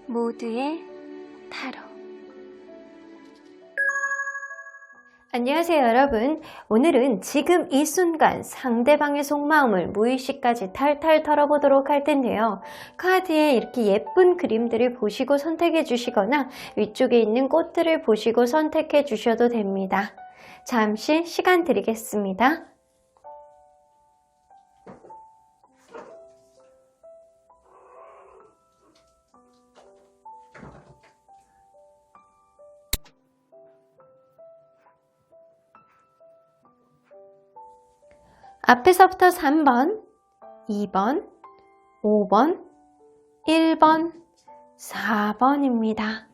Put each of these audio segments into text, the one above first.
모두의 타로. 안녕하세요 여러분. 오늘은 지금 이 순간 상대방의 속마음을 무의식까지 탈탈 털어보도록 할 텐데요. 카드에 이렇게 예쁜 그림들을 보시고 선택해 주시거나 위쪽에 있는 꽃들을 보시고 선택해 주셔도 됩니다. 잠시 시간 드리겠습니다. 앞에서부터 3번, 2번, 5번, 1번, 4번입니다.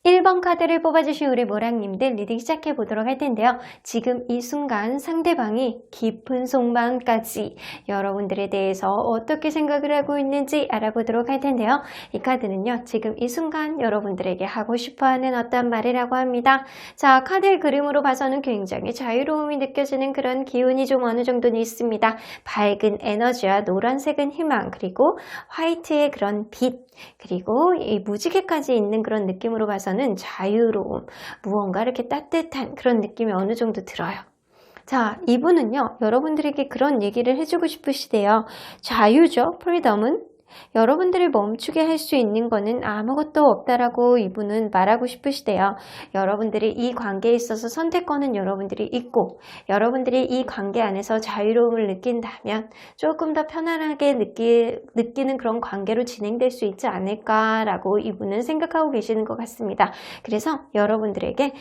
1번 카드를 뽑아주신 우리 모랑님들 리딩 시작해 보도록 할 텐데요. 지금 이 순간 상대방이 깊은 속마음까지 여러분들에 대해서 어떻게 생각을 하고 있는지 알아보도록 할 텐데요. 이 카드는요, 지금 이 순간 여러분들에게 하고 싶어하는 어떤 말이라고 합니다. 자, 카드의 그림으로 봐서는 굉장히 자유로움이 느껴지는 그런 기운이 좀 어느 정도는 있습니다. 밝은 에너지와 노란색은 희망, 그리고 화이트의 그런 빛, 그리고 이 무지개까지 있는 그런 느낌으로 봐서는 자유로움, 무언가 이렇게 따뜻한 그런 느낌이 어느 정도 들어요. 자, 이분은요, 여러분들에게 그런 얘기를 해주고 싶으시대요. 자유죠, 프리덤은. 여러분들을 멈추게 할 수 있는 거는 아무것도 없다라고 이분은 말하고 싶으시대요. 여러분들이 이 관계에 있어서 선택권은 여러분들이 있고, 여러분들이 이 관계 안에서 자유로움을 느낀다면 조금 더 편안하게 느끼는 그런 관계로 진행될 수 있지 않을까라고 이분은 생각하고 계시는 것 같습니다. 그래서 여러분들에게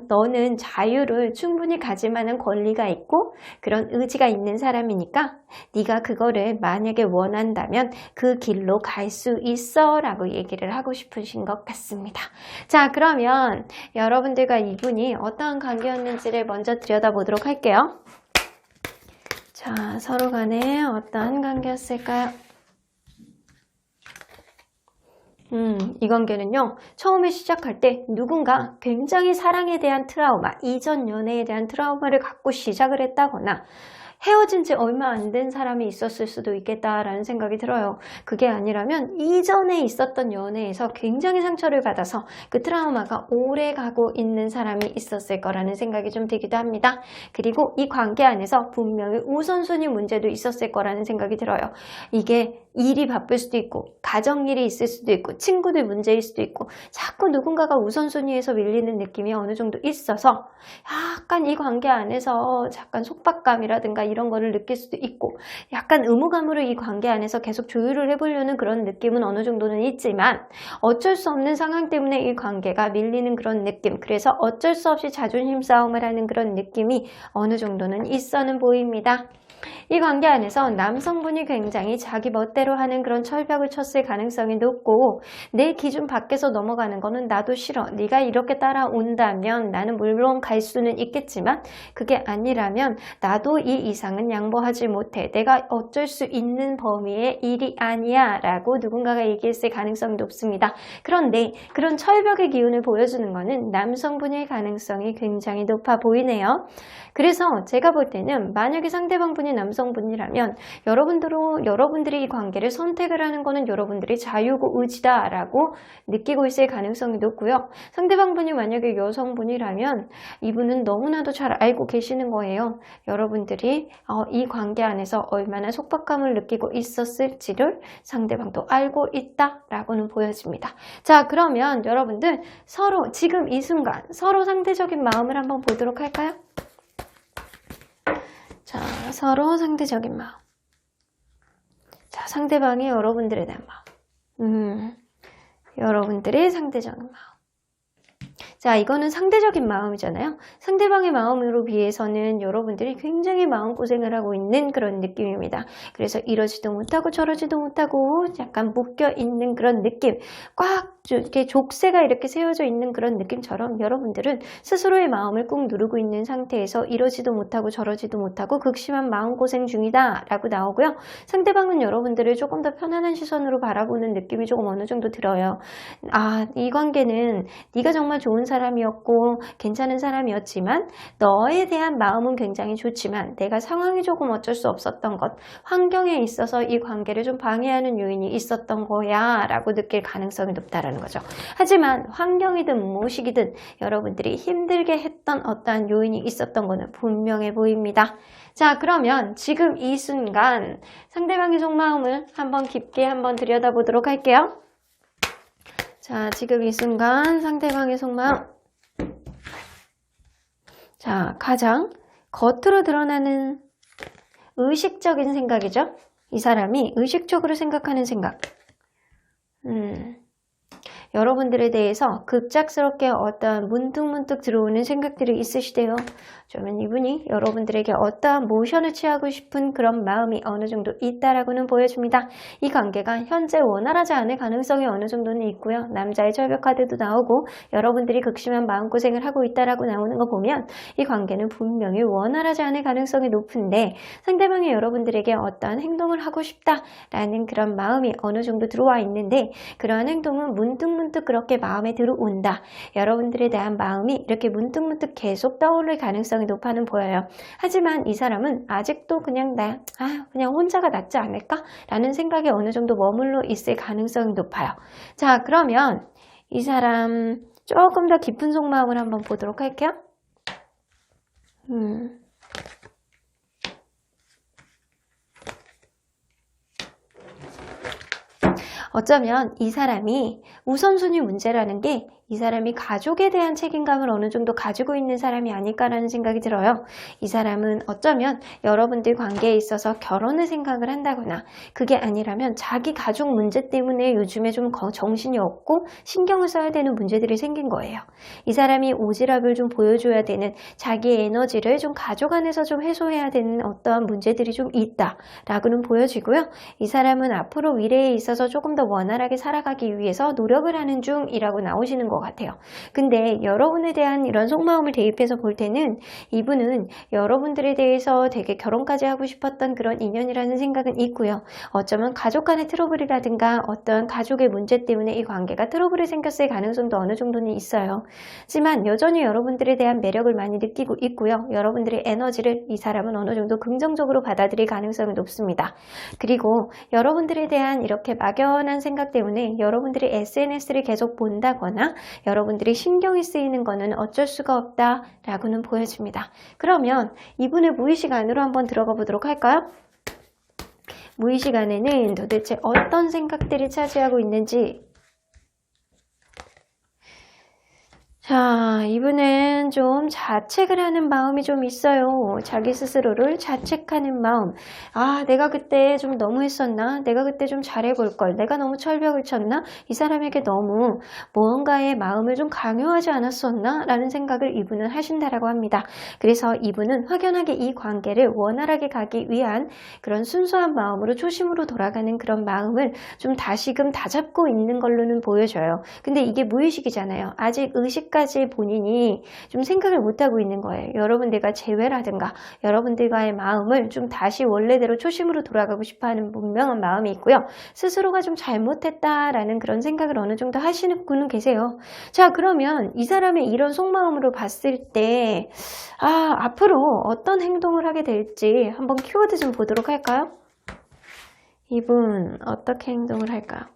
너는 자유를 충분히 가질 만한 권리가 있고 그런 의지가 있는 사람이니까 네가 그거를 만약에 원한다면 그 길로 갈 수 있어 라고 얘기를 하고 싶으신 것 같습니다. 자, 그러면 여러분들과 이분이 어떠한 관계였는지를 먼저 들여다보도록 할게요. 자, 서로 간에 어떠한 관계였을까요? 이 관계는요, 처음에 시작할 때 누군가 굉장히 사랑에 대한 트라우마, 이전 연애에 대한 트라우마를 갖고 시작을 했다거나 헤어진 지 얼마 안 된 사람이 있었을 수도 있겠다라는 생각이 들어요. 그게 아니라면 이전에 있었던 연애에서 굉장히 상처를 받아서 그 트라우마가 오래 가고 있는 사람이 있었을 거라는 생각이 좀 들기도 합니다. 그리고 이 관계 안에서 분명히 우선순위 문제도 있었을 거라는 생각이 들어요. 이게 일이 바쁠 수도 있고 가정일이 있을 수도 있고 친구들 문제일 수도 있고 자꾸 누군가가 우선순위에서 밀리는 느낌이 어느 정도 있어서 약간 이 관계 안에서 약간 속박감이라든가 이런 거를 느낄 수도 있고 약간 의무감으로 이 관계 안에서 계속 조율을 해보려는 그런 느낌은 어느 정도는 있지만 어쩔 수 없는 상황 때문에 이 관계가 밀리는 그런 느낌, 그래서 어쩔 수 없이 자존심 싸움을 하는 그런 느낌이 어느 정도는 있어는 보입니다. 이 관계 안에서 남성분이 굉장히 자기 멋대로 하는 그런 철벽을 쳤을 가능성이 높고 내 기준 밖에서 넘어가는 거는 나도 싫어. 네가 이렇게 따라온다면 나는 물론 갈 수는 있겠지만 그게 아니라면 나도 이 이상은 양보하지 못해. 내가 어쩔 수 있는 범위의 일이 아니야 라고 누군가가 얘기했을 가능성이 높습니다. 그런데 그런 철벽의 기운을 보여주는 거는 남성분일 가능성이 굉장히 높아 보이네요. 그래서 제가 볼 때는 만약에 상대방 분이 남성분이라면 여러분들이 이 관계를 선택을 하는 거는 여러분들이 자유고 의지다라고 느끼고 있을 가능성이 높고요. 상대방 분이 만약에 여성분이라면 이분은 너무나도 잘 알고 계시는 거예요. 여러분들이 이 관계 안에서 얼마나 속박감을 느끼고 있었을지를 상대방도 알고 있다라고는 보여집니다. 자, 그러면 여러분들 서로 지금 이 순간 서로 상대적인 마음을 한번 보도록 할까요? 자, 서로 상대적인 마음. 자, 상대방이 여러분들에 대한 마음. 여러분들의 상대적인 마음. 자, 이거는 상대적인 마음이잖아요. 상대방의 마음으로 비해서는 여러분들이 굉장히 마음고생을 하고 있는 그런 느낌입니다. 그래서 이러지도 못하고 저러지도 못하고 약간 묶여있는 그런 느낌, 꽉 이렇게 족쇄가 이렇게 세워져 있는 그런 느낌처럼 여러분들은 스스로의 마음을 꾹 누르고 있는 상태에서 이러지도 못하고 저러지도 못하고 극심한 마음고생 중이다 라고 나오고요. 상대방은 여러분들을 조금 더 편안한 시선으로 바라보는 느낌이 조금 어느 정도 들어요. 아, 이 관계는 네가 정말 좋은 사람 사람이었고 괜찮은 사람이었지만 너에 대한 마음은 굉장히 좋지만 내가 상황이 조금 어쩔 수 없었던 것, 환경에 있어서 이 관계를 좀 방해하는 요인이 있었던 거야 라고 느낄 가능성이 높다라는 거죠. 하지만 환경이든 무엇이든 여러분들이 힘들게 했던 어떠한 요인이 있었던 거는 분명해 보입니다. 자, 그러면 지금 이 순간 상대방의 속마음을 한번 깊게 한번 들여다보도록 할게요. 자, 지금 이 순간 상대방의 속마음. 자, 가장 겉으로 드러나는 의식적인 생각이죠. 이 사람이 의식적으로 생각하는 생각. 여러분들에 대해서 급작스럽게 어떠한 문득문득 들어오는 생각들이 있으시대요. 그러면 이분이 여러분들에게 어떠한 모션을 취하고 싶은 그런 마음이 어느 정도 있다라고는 보여줍니다. 이 관계가 현재 원활하지 않을 가능성이 어느 정도는 있고요. 남자의 절벽 카드도 나오고 여러분들이 극심한 마음고생을 하고 있다라고 나오는 거 보면 이 관계는 분명히 원활하지 않을 가능성이 높은데 상대방이 여러분들에게 어떠한 행동을 하고 싶다라는 그런 마음이 어느 정도 들어와 있는데 그러한 행동은 문득문득 그렇게 마음에 들어온다. 여러분들에 대한 마음이 이렇게 문득문득 계속 떠오를 가능성이 높아는 보여요. 하지만 이 사람은 아직도 그냥 그냥 혼자가 낫지 않을까? 라는 생각이 어느 정도 머물러 있을 가능성이 높아요. 자, 그러면 이 사람 조금 더 깊은 속마음을 한번 보도록 할게요. 어쩌면 이 사람이 우선순위 문제라는 게 이 사람이 가족에 대한 책임감을 어느 정도 가지고 있는 사람이 아닐까라는 생각이 들어요. 이 사람은 어쩌면 여러분들 관계에 있어서 결혼을 생각을 한다거나 그게 아니라면 자기 가족 문제 때문에 요즘에 좀 정신이 없고 신경을 써야 되는 문제들이 생긴 거예요. 이 사람이 오지랖을 좀 보여줘야 되는 자기의 에너지를 좀 가족 안에서 좀 해소해야 되는 어떠한 문제들이 좀 있다라고는 보여지고요. 이 사람은 앞으로 미래에 있어서 조금 더 원활하게 살아가기 위해서 노력을 하는 중이라고 나오시는 것 같아요. 근데 여러분에 대한 이런 속마음을 대입해서 볼 때는 이분은 여러분들에 대해서 되게 결혼까지 하고 싶었던 그런 인연이라는 생각은 있고요. 어쩌면 가족 간의 트러블이라든가 어떤 가족의 문제 때문에 이 관계가 트러블이 생겼을 가능성도 어느 정도는 있어요. 하지만 여전히 여러분들에 대한 매력을 많이 느끼고 있고요. 여러분들의 에너지를 이 사람은 어느 정도 긍정적으로 받아들일 가능성이 높습니다. 그리고 여러분들에 대한 이렇게 막연한 생각 때문에 여러분들이 SNS를 계속 본다거나 여러분들이 신경이 쓰이는 거는 어쩔 수가 없다라고는 보여집니다. 그러면 이분의 무의식 안으로 한번 들어가 보도록 할까요? 무의식 안에는 도대체 어떤 생각들이 차지하고 있는지. 자, 이분은 좀 자책을 하는 마음이 좀 있어요. 자기 스스로를 자책하는 마음. 아, 내가 그때 좀 너무 했었나? 내가 그때 좀 잘해볼 걸. 내가 너무 철벽을 쳤나? 이 사람에게 너무 무언가의 마음을 좀 강요하지 않았었나? 라는 생각을 이분은 하신다라고 합니다. 그래서 이분은 확연하게 이 관계를 원활하게 가기 위한 그런 순수한 마음으로 초심으로 돌아가는 그런 마음을 좀 다시금 다잡고 있는 걸로는 보여져요. 근데 이게 무의식이잖아요. 아직 의식까지 본인이 좀 생각을 못하고 있는 거예요. 여러분들과 재회라든가 여러분들과의 마음을 좀 다시 원래대로 초심으로 돌아가고 싶어하는 분명한 마음이 있고요. 스스로가 좀 잘못했다라는 그런 생각을 어느 정도 하시는 분은 계세요. 자, 그러면 이 사람의 이런 속마음으로 봤을 때 앞으로 어떤 행동을 하게 될지 한번 키워드 좀 보도록 할까요? 이분 어떻게 행동을 할까요?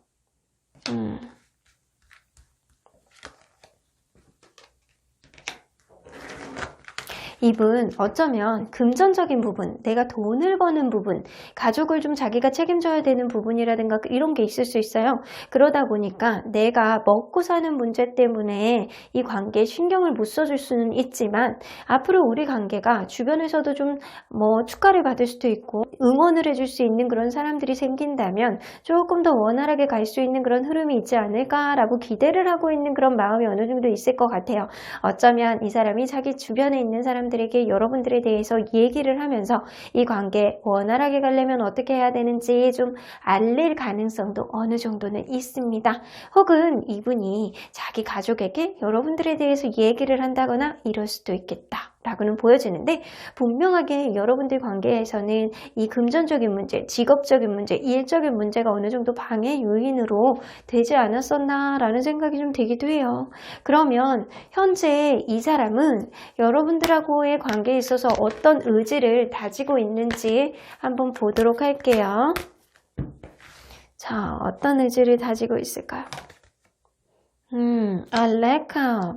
이분 어쩌면 금전적인 부분, 내가 돈을 버는 부분, 가족을 좀 자기가 책임져야 되는 부분이라든가 이런 게 있을 수 있어요. 그러다 보니까 내가 먹고 사는 문제 때문에 이 관계에 신경을 못 써줄 수는 있지만 앞으로 우리 관계가 주변에서도 좀 축하를 받을 수도 있고 응원을 해줄 수 있는 그런 사람들이 생긴다면 조금 더 원활하게 갈 수 있는 그런 흐름이 있지 않을까라고 기대를 하고 있는 그런 마음이 어느 정도 있을 것 같아요. 어쩌면 이 사람이 자기 주변에 있는 사람들에게 여러분들에 대해서 얘기를 하면서 이 관계 원활하게 가려면 어떻게 해야 되는지 좀 알릴 가능성도 어느 정도는 있습니다. 혹은 이분이 자기 가족에게 여러분들에 대해서 얘기를 한다거나 이럴 수도 있겠다. 라고는 보여지는데 분명하게 여러분들 관계에서는 이 금전적인 문제, 직업적인 문제, 일적인 문제가 어느 정도 방해 요인으로 되지 않았었나 라는 생각이 좀 들기도 해요. 그러면 현재 이 사람은 여러분들하고의 관계에 있어서 어떤 의지를 다지고 있는지 한번 보도록 할게요. 자, 어떤 의지를 다지고 있을까요? 알레카.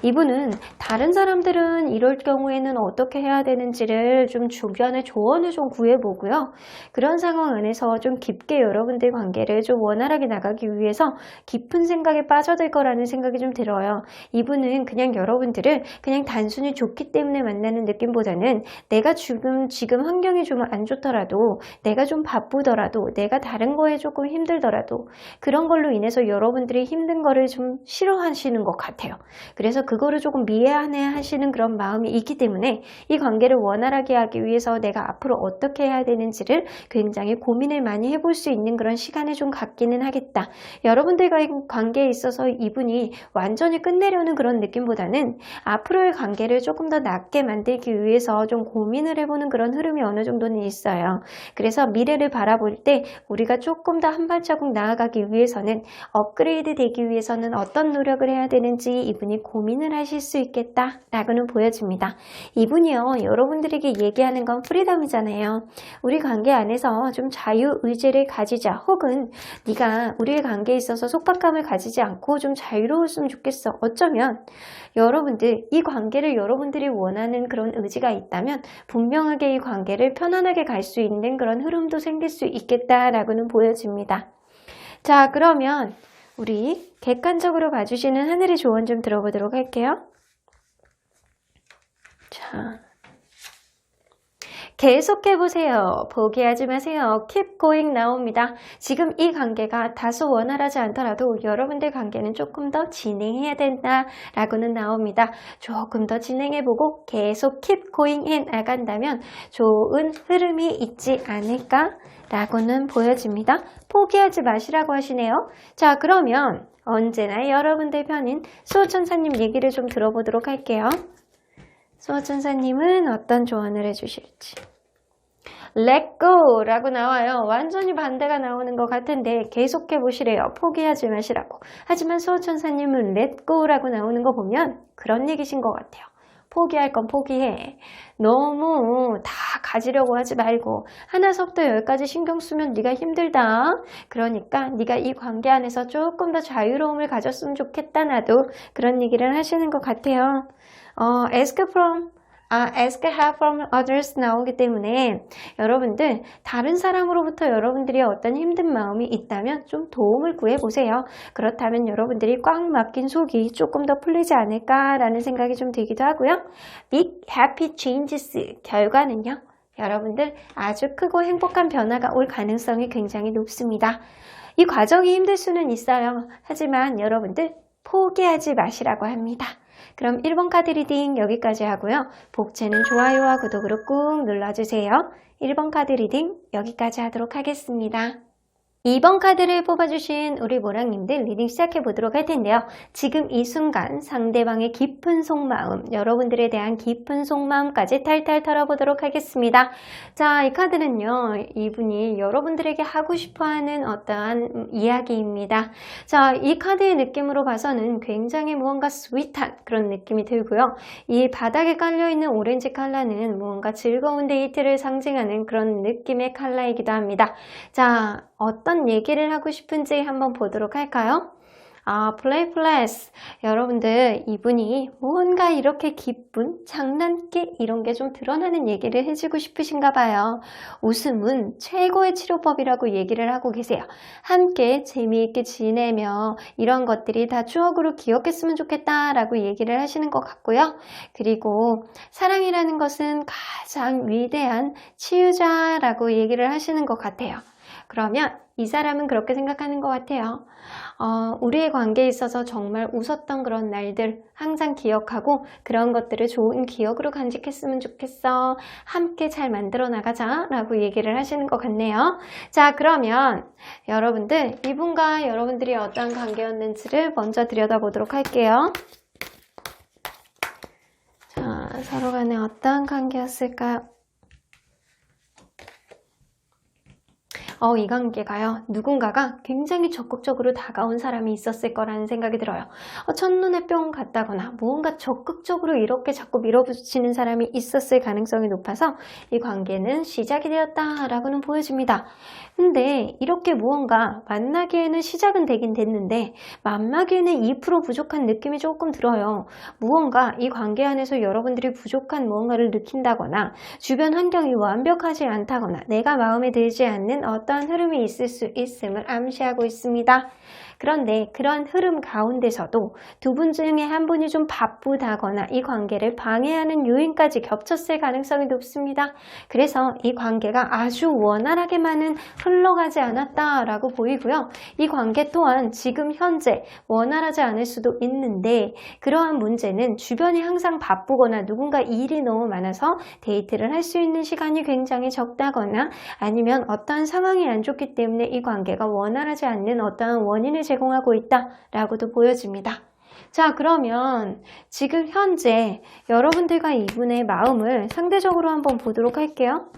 이분은 다른 사람들은 이럴 경우에는 어떻게 해야 되는지를 좀 주변에 조언을 좀 구해보고요. 그런 상황 안에서 좀 깊게 여러분들 관계를 좀 원활하게 나가기 위해서 깊은 생각에 빠져들 거라는 생각이 좀 들어요. 이분은 그냥 여러분들을 그냥 단순히 좋기 때문에 만나는 느낌보다는 내가 지금 환경이 좀 안 좋더라도, 내가 좀 바쁘더라도, 내가 다른 거에 조금 힘들더라도 그런 걸로 인해서 여러분들이 힘든 거를 좀 싫어하시는 것 같아요. 그래서 그거를 조금 미안해 하시는 그런 마음이 있기 때문에 이 관계를 원활하게 하기 위해서 내가 앞으로 어떻게 해야 되는지를 굉장히 고민을 많이 해볼 수 있는 그런 시간을 좀 갖기는 하겠다. 여러분들과의 관계에 있어서 이분이 완전히 끝내려는 그런 느낌보다는 앞으로의 관계를 조금 더 낫게 만들기 위해서 좀 고민을 해보는 그런 흐름이 어느 정도는 있어요. 그래서 미래를 바라볼 때 우리가 조금 더 한 발자국 나아가기 위해서는, 업그레이드 되기 위해서는 어떤 노력을 해야 되는지 이분이 고민을 하실 수 있겠다라고는 보여집니다. 이분이요, 여러분들에게 얘기하는 건 프리덤이잖아요. 우리 관계 안에서 좀 자유의지를 가지자, 혹은 네가 우리의 관계에 있어서 속박감을 가지지 않고 좀 자유로웠으면 좋겠어. 어쩌면 여러분들, 이 관계를 여러분들이 원하는 그런 의지가 있다면 분명하게 이 관계를 편안하게 갈 수 있는 그런 흐름도 생길 수 있겠다라고는 보여집니다. 자, 그러면 우리 객관적으로 봐주시는 하늘의 조언 좀 들어보도록 할게요. 자, 계속해보세요. 포기하지 마세요. Keep going 나옵니다. 지금 이 관계가 다소 원활하지 않더라도 여러분들 관계는 조금 더 진행해야 된다라고는 나옵니다. 조금 더 진행해보고 계속 Keep going 해 나간다면 좋은 흐름이 있지 않을까? 라고는 보여집니다. 포기하지 마시라고 하시네요. 자, 그러면 언제나 여러분들 편인 수호천사님 얘기를 좀 들어보도록 할게요. 수호천사님은 어떤 조언을 해주실지. Let go 라고 나와요. 완전히 반대가 나오는 것 같은데 계속해 보시래요. 포기하지 마시라고. 하지만 수호천사님은 Let go 라고 나오는 거 보면 그런 얘기신 것 같아요. 포기할 건 포기해. 너무 다 가지려고 하지 말고 하나서부터 열까지 신경 쓰면 네가 힘들다. 그러니까 네가 이 관계 안에서 조금 더 자유로움을 가졌으면 좋겠다. 나도 그런 얘기를 하시는 것 같아요. ask help from others 나오기 때문에 여러분들 다른 사람으로부터 여러분들이 어떤 힘든 마음이 있다면 좀 도움을 구해보세요. 그렇다면 여러분들이 꽉 막힌 속이 조금 더 풀리지 않을까라는 생각이 좀 들기도 하고요. Big happy changes 결과는요. 여러분들 아주 크고 행복한 변화가 올 가능성이 굉장히 높습니다. 이 과정이 힘들 수는 있어요. 하지만 여러분들 포기하지 마시라고 합니다. 그럼 1번 카드 리딩 여기까지 하고요. 복채는 좋아요와 구독으로 꾹 눌러주세요. 1번 카드 리딩 여기까지 하도록 하겠습니다. 2번 카드를 뽑아주신 우리 모랑님들 리딩 시작해 보도록 할 텐데요. 지금 이 순간 상대방의 깊은 속마음, 여러분들에 대한 깊은 속마음까지 탈탈 털어보도록 하겠습니다. 자, 이 카드는요, 이분이 여러분들에게 하고 싶어하는 어떠한 이야기입니다. 자, 이 카드의 느낌으로 봐서는 굉장히 무언가 스윗한 그런 느낌이 들고요. 이 바닥에 깔려있는 오렌지 컬러는 무언가 즐거운 데이트를 상징하는 그런 느낌의 컬러이기도 합니다. 자, 어떤 얘기를 하고 싶은지 한번 보도록 할까요? playfulness. 여러분들 이분이 뭔가 이렇게 기쁜, 장난기 이런 게 좀 드러나는 얘기를 해주고 싶으신가 봐요. 웃음은 최고의 치료법이라고 얘기를 하고 계세요. 함께 재미있게 지내며 이런 것들이 다 추억으로 기억했으면 좋겠다라고 얘기를 하시는 것 같고요. 그리고 사랑이라는 것은 가장 위대한 치유자라고 얘기를 하시는 것 같아요. 그러면 이 사람은 그렇게 생각하는 것 같아요. 우리의 관계에 있어서 정말 웃었던 그런 날들 항상 기억하고 그런 것들을 좋은 기억으로 간직했으면 좋겠어. 함께 잘 만들어 나가자 라고 얘기를 하시는 것 같네요. 자, 그러면 여러분들 이분과 여러분들이 어떤 관계였는지를 먼저 들여다보도록 할게요. 서로 간에 어떠한 관계였을까요? 이 관계가요, 누군가가 굉장히 적극적으로 다가온 사람이 있었을 거라는 생각이 들어요. 첫눈에 뿅 갔다거나 무언가 적극적으로 이렇게 자꾸 밀어붙이는 사람이 있었을 가능성이 높아서 이 관계는 시작이 되었다라고는 보여집니다. 근데 이렇게 무언가 만나기에는 시작은 되긴 됐는데 만나기에는 2% 부족한 느낌이 조금 들어요. 무언가 이 관계 안에서 여러분들이 부족한 무언가를 느낀다거나 주변 환경이 완벽하지 않다거나 내가 마음에 들지 않는 어떠한 흐름이 있을 수 있음을 암시하고 있습니다. 그런데 그런 흐름 가운데서도 두 분 중에 한 분이 좀 바쁘다거나 이 관계를 방해하는 요인까지 겹쳤을 가능성이 높습니다. 그래서 이 관계가 아주 원활하게만은 흘러가지 않았다라고 보이고요. 이 관계 또한 지금 현재 원활하지 않을 수도 있는데 그러한 문제는 주변이 항상 바쁘거나 누군가 일이 너무 많아서 데이트를 할 수 있는 시간이 굉장히 적다거나 아니면 어떠한 상황이 안 좋기 때문에 이 관계가 원활하지 않는 어떠한 원인을 제공하고 있다라고도 보여집니다. 자, 그러면 지금 현재 여러분들과 이분의 마음을 상대적으로 한번 보도록 할게요.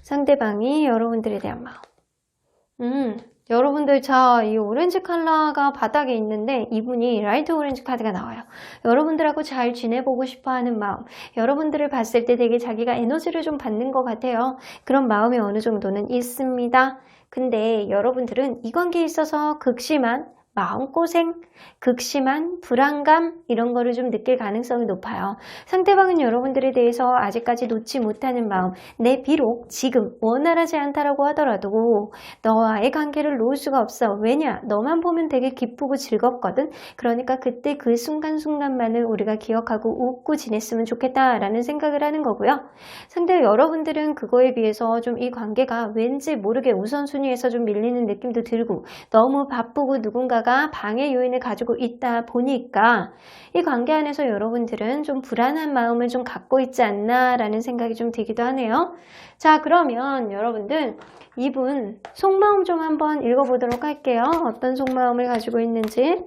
상대방이 여러분들에 대한 마음. 여러분들 이 오렌지 컬러가 바닥에 있는데 이분이 라이트 오렌지 카드가 나와요. 여러분들하고 잘 지내보고 싶어하는 마음, 여러분들을 봤을 때 되게 자기가 에너지를 좀 받는 것 같아요. 그런 마음이 어느 정도는 있습니다. 근데 여러분들은 이 관계에 있어서 극심한 마음고생, 극심한 불안감 이런 거를 좀 느낄 가능성이 높아요. 상대방은 여러분들에 대해서 아직까지 놓지 못하는 마음, 내 비록 지금 원활하지 않다라고 하더라도 너와의 관계를 놓을 수가 없어. 왜냐? 너만 보면 되게 기쁘고 즐겁거든. 그러니까 그때 그 순간순간만을 우리가 기억하고 웃고 지냈으면 좋겠다라는 생각을 하는 거고요. 상대 여러분들은 그거에 비해서 좀 이 관계가 왠지 모르게 우선순위에서 좀 밀리는 느낌도 들고 너무 바쁘고 누군가가 방해 요인을 가지고 있다 보니까 이 관계 안에서 여러분들은 좀 불안한 마음을 좀 갖고 있지 않나 라는 생각이 좀 들기도 하네요. 자, 그러면 여러분들 이분 속마음 좀 한번 읽어보도록 할게요. 어떤 속마음을 가지고 있는지.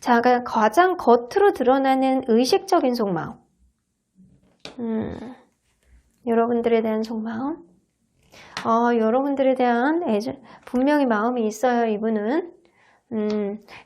자, 가장 겉으로 드러나는 의식적인 속마음. 여러분들에 대한 속마음. 여러분들에 대한 분명히 마음이 있어요, 이분은.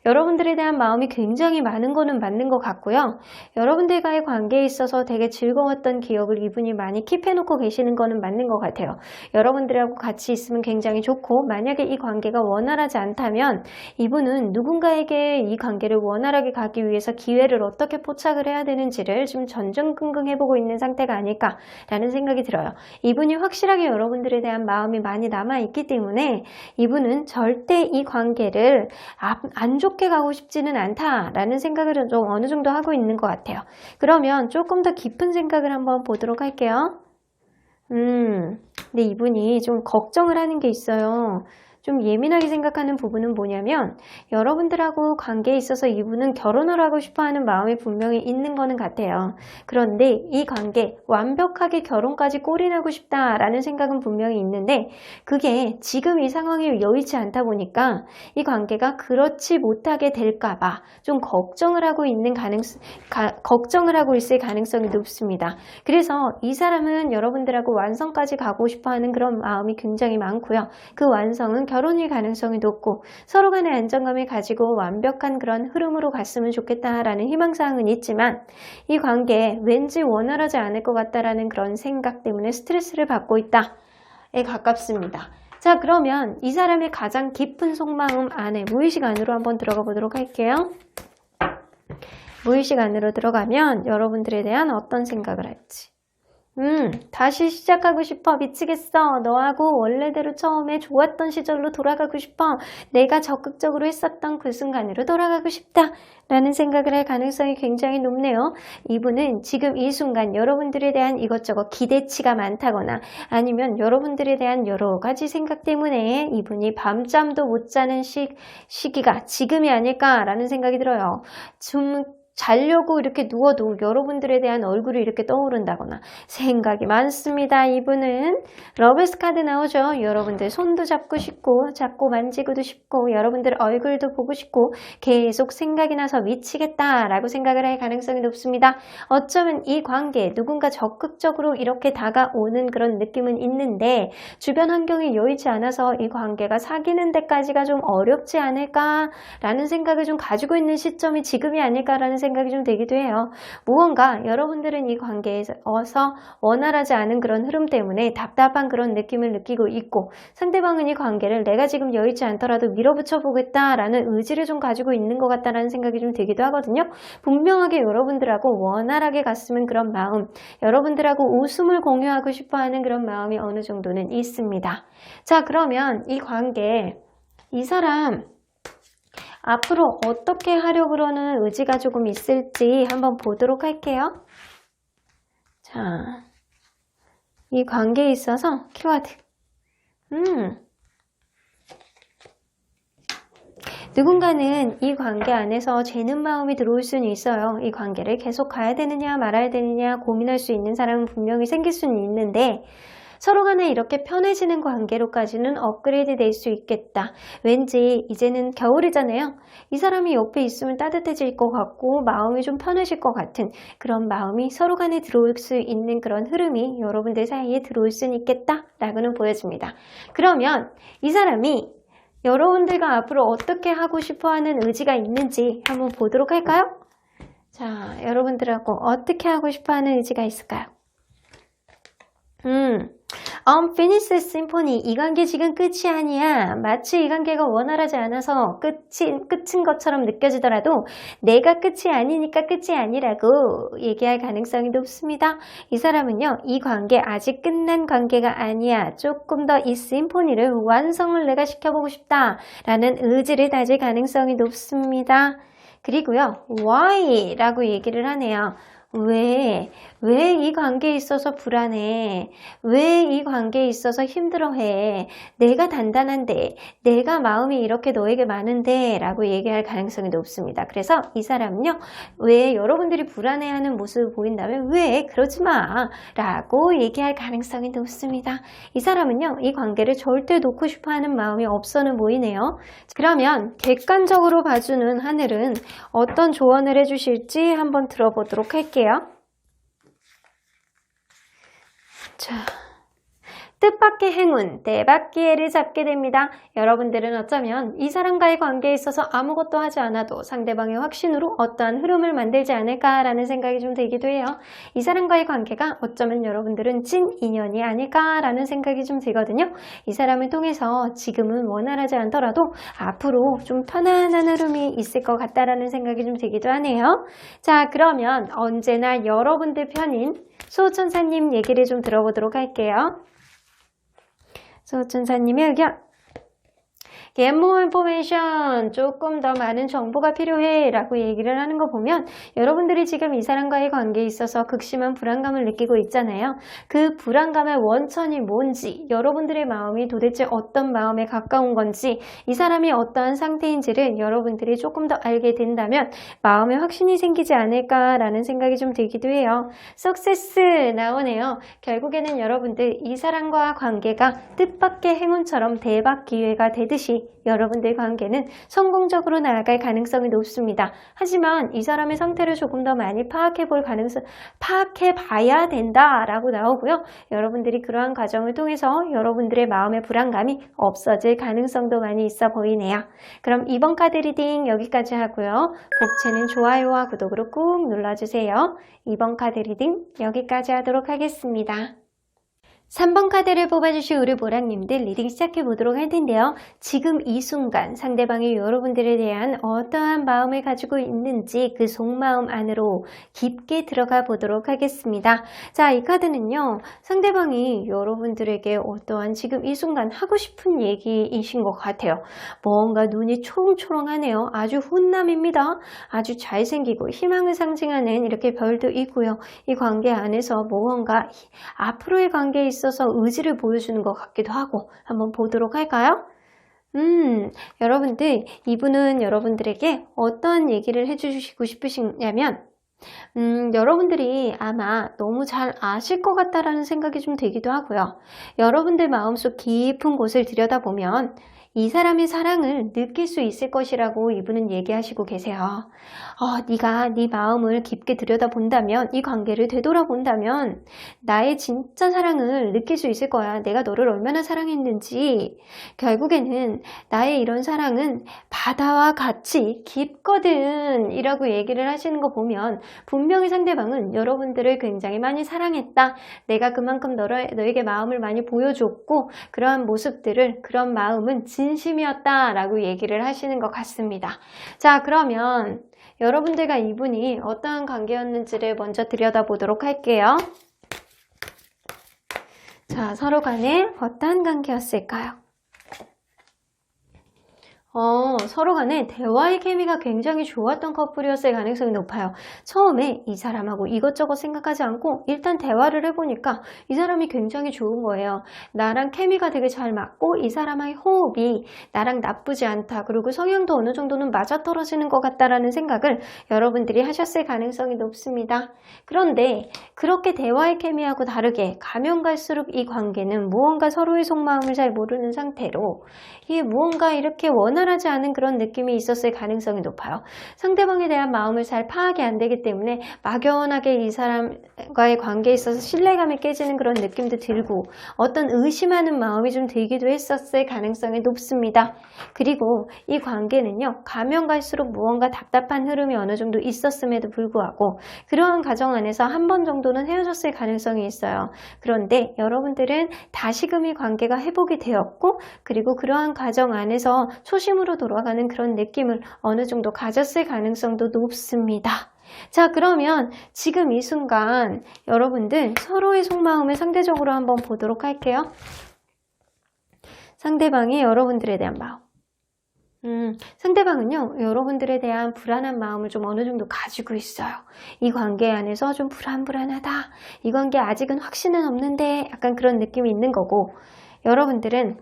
여러분들에 대한 마음이 굉장히 많은 거는 맞는 것 같고요. 여러분들과의 관계에 있어서 되게 즐거웠던 기억을 이분이 많이 킵해놓고 계시는 거는 맞는 것 같아요. 여러분들하고 같이 있으면 굉장히 좋고 만약에 이 관계가 원활하지 않다면 이분은 누군가에게 이 관계를 원활하게 가기 위해서 기회를 어떻게 포착을 해야 되는지를 좀 전전긍긍 해보고 있는 상태가 아닐까라는 생각이 들어요. 이분이 확실하게 여러분들에 대한 마음이 많이 남아있기 때문에 이분은 절대 이 관계를 안 좋게 가고 싶지는 않다라는 생각을 좀 어느 정도 하고 있는 것 같아요. 그러면 조금 더 깊은 생각을 한번 보도록 할게요. 근데 이분이 좀 걱정을 하는 게 있어요. 좀 예민하게 생각하는 부분은 뭐냐면 여러분들하고 관계에 있어서 이분은 결혼을 하고 싶어하는 마음이 분명히 있는 거는 같아요. 그런데 이 관계 완벽하게 결혼까지 골인하고 싶다라는 생각은 분명히 있는데 그게 지금 이 상황이 여의치 않다 보니까 이 관계가 그렇지 못하게 될까 봐 좀 걱정을 하고 있을 가능성이 높습니다. 그래서 이 사람은 여러분들하고 완성까지 가고 싶어하는 그런 마음이 굉장히 많고요. 그 완성은 결혼일 가능성이 높고 서로 간의 안정감을 가지고 완벽한 그런 흐름으로 갔으면 좋겠다라는 희망사항은 있지만 이 관계에 왠지 원활하지 않을 것 같다라는 그런 생각 때문에 스트레스를 받고 있다에 가깝습니다. 자, 그러면 이 사람의 가장 깊은 속마음 안에 무의식 안으로 한번 들어가 보도록 할게요. 무의식 안으로 들어가면 여러분들에 대한 어떤 생각을 할지. 다시 시작하고 싶어. 미치겠어. 너하고 원래대로 처음에 좋았던 시절로 돌아가고 싶어. 내가 적극적으로 했었던 그 순간으로 돌아가고 싶다. 라는 생각을 할 가능성이 굉장히 높네요. 이분은 지금 이 순간 여러분들에 대한 이것저것 기대치가 많다거나 아니면 여러분들에 대한 여러 가지 생각 때문에 이분이 밤잠도 못 자는 시기가 지금이 아닐까라는 생각이 들어요. 자려고 이렇게 누워도 여러분들에 대한 얼굴이 이렇게 떠오른다거나 생각이 많습니다. 이분은 러브스 카드 나오죠. 여러분들 손도 잡고 싶고 잡고 만지고도 싶고 여러분들 얼굴도 보고 싶고 계속 생각이 나서 미치겠다라고 생각을 할 가능성이 높습니다. 어쩌면 이 관계 누군가 적극적으로 이렇게 다가오는 그런 느낌은 있는데 주변 환경이 여의치 않아서 이 관계가 사귀는 데까지가 좀 어렵지 않을까라는 생각을 좀 가지고 있는 시점이 지금이 아닐까라는 생각이 좀 되기도 해요. 무언가 여러분들은 이 관계에서 원활하지 않은 그런 흐름 때문에 답답한 그런 느낌을 느끼고 있고 상대방은 이 관계를 내가 지금 여의치 않더라도 밀어붙여 보겠다라는 의지를 좀 가지고 있는 것 같다라는 생각이 좀 들기도 하거든요. 분명하게 여러분들하고 원활하게 갔으면 그런 마음, 여러분들하고 웃음을 공유하고 싶어하는 그런 마음이 어느 정도는 있습니다. 자, 그러면 이 관계, 이 사람 앞으로 어떻게 하려고 그러는 의지가 조금 있을지 한번 보도록 할게요. 자, 이 관계에 있어서 키워드. 누군가는 이 관계 안에서 재는 마음이 들어올 수는 있어요. 이 관계를 계속 가야 되느냐 말아야 되느냐 고민할 수 있는 사람은 분명히 생길 수는 있는데 서로 간에 이렇게 편해지는 관계로까지는 업그레이드 될 수 있겠다. 왠지 이제는 겨울이잖아요. 이 사람이 옆에 있으면 따뜻해질 것 같고 마음이 좀 편해질 것 같은 그런 마음이 서로 간에 들어올 수 있는 그런 흐름이 여러분들 사이에 들어올 수는 있겠다 라고는 보여집니다. 그러면 이 사람이 여러분들과 앞으로 어떻게 하고 싶어하는 의지가 있는지 한번 보도록 할까요? 자, 여러분들하고 어떻게 하고 싶어하는 의지가 있을까요? Unfinished Symphony. 이 관계 지금 끝이 아니야. 마치 이 관계가 원활하지 않아서 끝인 것처럼 느껴지더라도 내가 끝이 아니니까 끝이 아니라고 얘기할 가능성이 높습니다. 이 사람은요, 이 관계 아직 끝난 관계가 아니야. 조금 더 이 심포니를 완성을 내가 시켜보고 싶다라는 의지를 다질 가능성이 높습니다. 그리고요, why? 라고 얘기를 하네요. 왜 이 관계에 있어서 불안해? 왜 이 관계에 있어서 힘들어해? 내가 단단한데, 내가 마음이 이렇게 너에게 많은데 라고 얘기할 가능성이 높습니다. 그래서 이 사람은요, 왜 여러분들이 불안해하는 모습을 보인다면 왜 그러지 마 라고 얘기할 가능성이 높습니다. 이 사람은요, 이 관계를 절대 놓고 싶어하는 마음이 없어는 보이네요. 그러면 객관적으로 봐주는 하늘은 어떤 조언을 해주실지 한번 들어보도록 할게요. 자, 뜻밖의 행운, 대박 기회를 잡게 됩니다. 여러분들은 어쩌면 이 사람과의 관계에 있어서 아무것도 하지 않아도 상대방의 확신으로 어떠한 흐름을 만들지 않을까라는 생각이 좀 들기도 해요. 이 사람과의 관계가 어쩌면 여러분들은 찐 인연이 아닐까라는 생각이 좀 들거든요. 이 사람을 통해서 지금은 원활하지 않더라도 앞으로 좀 편안한 흐름이 있을 것 같다라는 생각이 좀 들기도 하네요. 자, 그러면 언제나 여러분들 편인 수호천사님 얘기를 좀 들어보도록 할게요. 수호천사님의 의견. Get more information. 조금 더 많은 정보가 필요해 라고 얘기를 하는 거 보면 여러분들이 지금 이 사람과의 관계에 있어서 극심한 불안감을 느끼고 있잖아요. 그 불안감의 원천이 뭔지, 여러분들의 마음이 도대체 어떤 마음에 가까운 건지, 이 사람이 어떠한 상태인지를 여러분들이 조금 더 알게 된다면 마음에 확신이 생기지 않을까라는 생각이 좀 들기도 해요. 석세스 나오네요. 결국에는 여러분들 이 사람과 관계가 뜻밖의 행운처럼 대박 기회가 되듯이 여러분들 관계는 성공적으로 나아갈 가능성이 높습니다. 하지만 이 사람의 상태를 조금 더 많이 파악해봐야 된다라고 나오고요. 여러분들이 그러한 과정을 통해서 여러분들의 마음의 불안감이 없어질 가능성도 많이 있어 보이네요. 그럼 이번 카드 리딩 여기까지 하고요. 복채는 좋아요와 구독으로 꾹 눌러주세요. 이번 카드 리딩 여기까지 하도록 하겠습니다. 3번 카드를 뽑아주신 우리 보라님들 리딩 시작해보도록 할 텐데요. 지금 이 순간 상대방이 여러분들에 대한 어떠한 마음을 가지고 있는지 그 속마음 안으로 깊게 들어가 보도록 하겠습니다. 자, 이 카드는요. 상대방이 여러분들에게 어떠한 지금 이 순간 하고 싶은 얘기이신 것 같아요. 뭔가 눈이 초롱초롱하네요. 아주 훈남입니다. 아주 잘생기고 희망을 상징하는 이렇게 별도 있고요. 이 관계 안에서 무언가 앞으로의 관계에 있어서 의지를 보여주는 것 같기도 하고 한번 보도록 할까요? 여러분들, 이분은 여러분들에게 어떤 얘기를 해주시고 싶으시냐면, 여러분들이 아마 너무 잘 아실 것 같다라는 생각이 좀 들기도 하고요. 여러분들 마음속 깊은 곳을 들여다보면 이 사람의 사랑을 느낄 수 있을 것이라고 이분은 얘기하시고 계세요. 네가 네 마음을 깊게 들여다본다면, 이 관계를 되돌아본다면 나의 진짜 사랑을 느낄 수 있을 거야. 내가 너를 얼마나 사랑했는지. 결국에는 나의 이런 사랑은 바다와 같이 깊거든 이라고 얘기를 하시는 거 보면 분명히 상대방은 여러분들을 굉장히 많이 사랑했다. 내가 그만큼 너에게 마음을 많이 보여줬고 그러한 모습들을, 그런 마음은 진심이었다 라고 얘기를 하시는 것 같습니다. 자, 그러면 여러분들과 이분이 어떠한 관계였는지를 먼저 들여다보도록 할게요. 자, 서로 간에 어떠한 관계였을까요? 서로 간에 대화의 케미가 굉장히 좋았던 커플이었을 가능성이 높아요. 처음에 이 사람하고 이것저것 생각하지 않고 일단 대화를 해보니까 이 사람이 굉장히 좋은 거예요. 나랑 케미가 되게 잘 맞고 이 사람의 호흡이 나랑 나쁘지 않다. 그리고 성향도 어느 정도는 맞아떨어지는 것 같다라는 생각을 여러분들이 하셨을 가능성이 높습니다. 그런데 그렇게 대화의 케미하고 다르게 가면 갈수록 이 관계는 무언가 서로의 속마음을 잘 모르는 상태로 이게 무언가 이렇게 원활하지 않은 그런 느낌이 있었을 가능성이 높아요. 상대방에 대한 마음을 잘 파악이 안 되기 때문에 막연하게 이 사람과의 관계에 있어서 신뢰감이 깨지는 그런 느낌도 들고 어떤 의심하는 마음이 좀 들기도 했었을 가능성이 높습니다. 그리고 이 관계는요, 가면 갈수록 무언가 답답한 흐름이 어느 정도 있었음에도 불구하고 그러한 과정 안에서 한 번 정도는 헤어졌을 가능성이 있어요. 그런데 여러분들은 다시금 이 관계가 회복이 되었고 그리고 그러한 과정 안에서 초심으로 돌아가는 그런 느낌을 어느 정도 가졌을 가능성도 높습니다. 자, 그러면 지금 이 순간 여러분들 서로의 속마음을 상대적으로 한번 보도록 할게요. 상대방이 여러분들에 대한 마음. 상대방은요, 여러분들에 대한 불안한 마음을 좀 어느 정도 가지고 있어요. 이 관계 안에서 좀 불안하다. 이 관계 아직은 확신은 없는데 약간 그런 느낌이 있는 거고, 여러분들은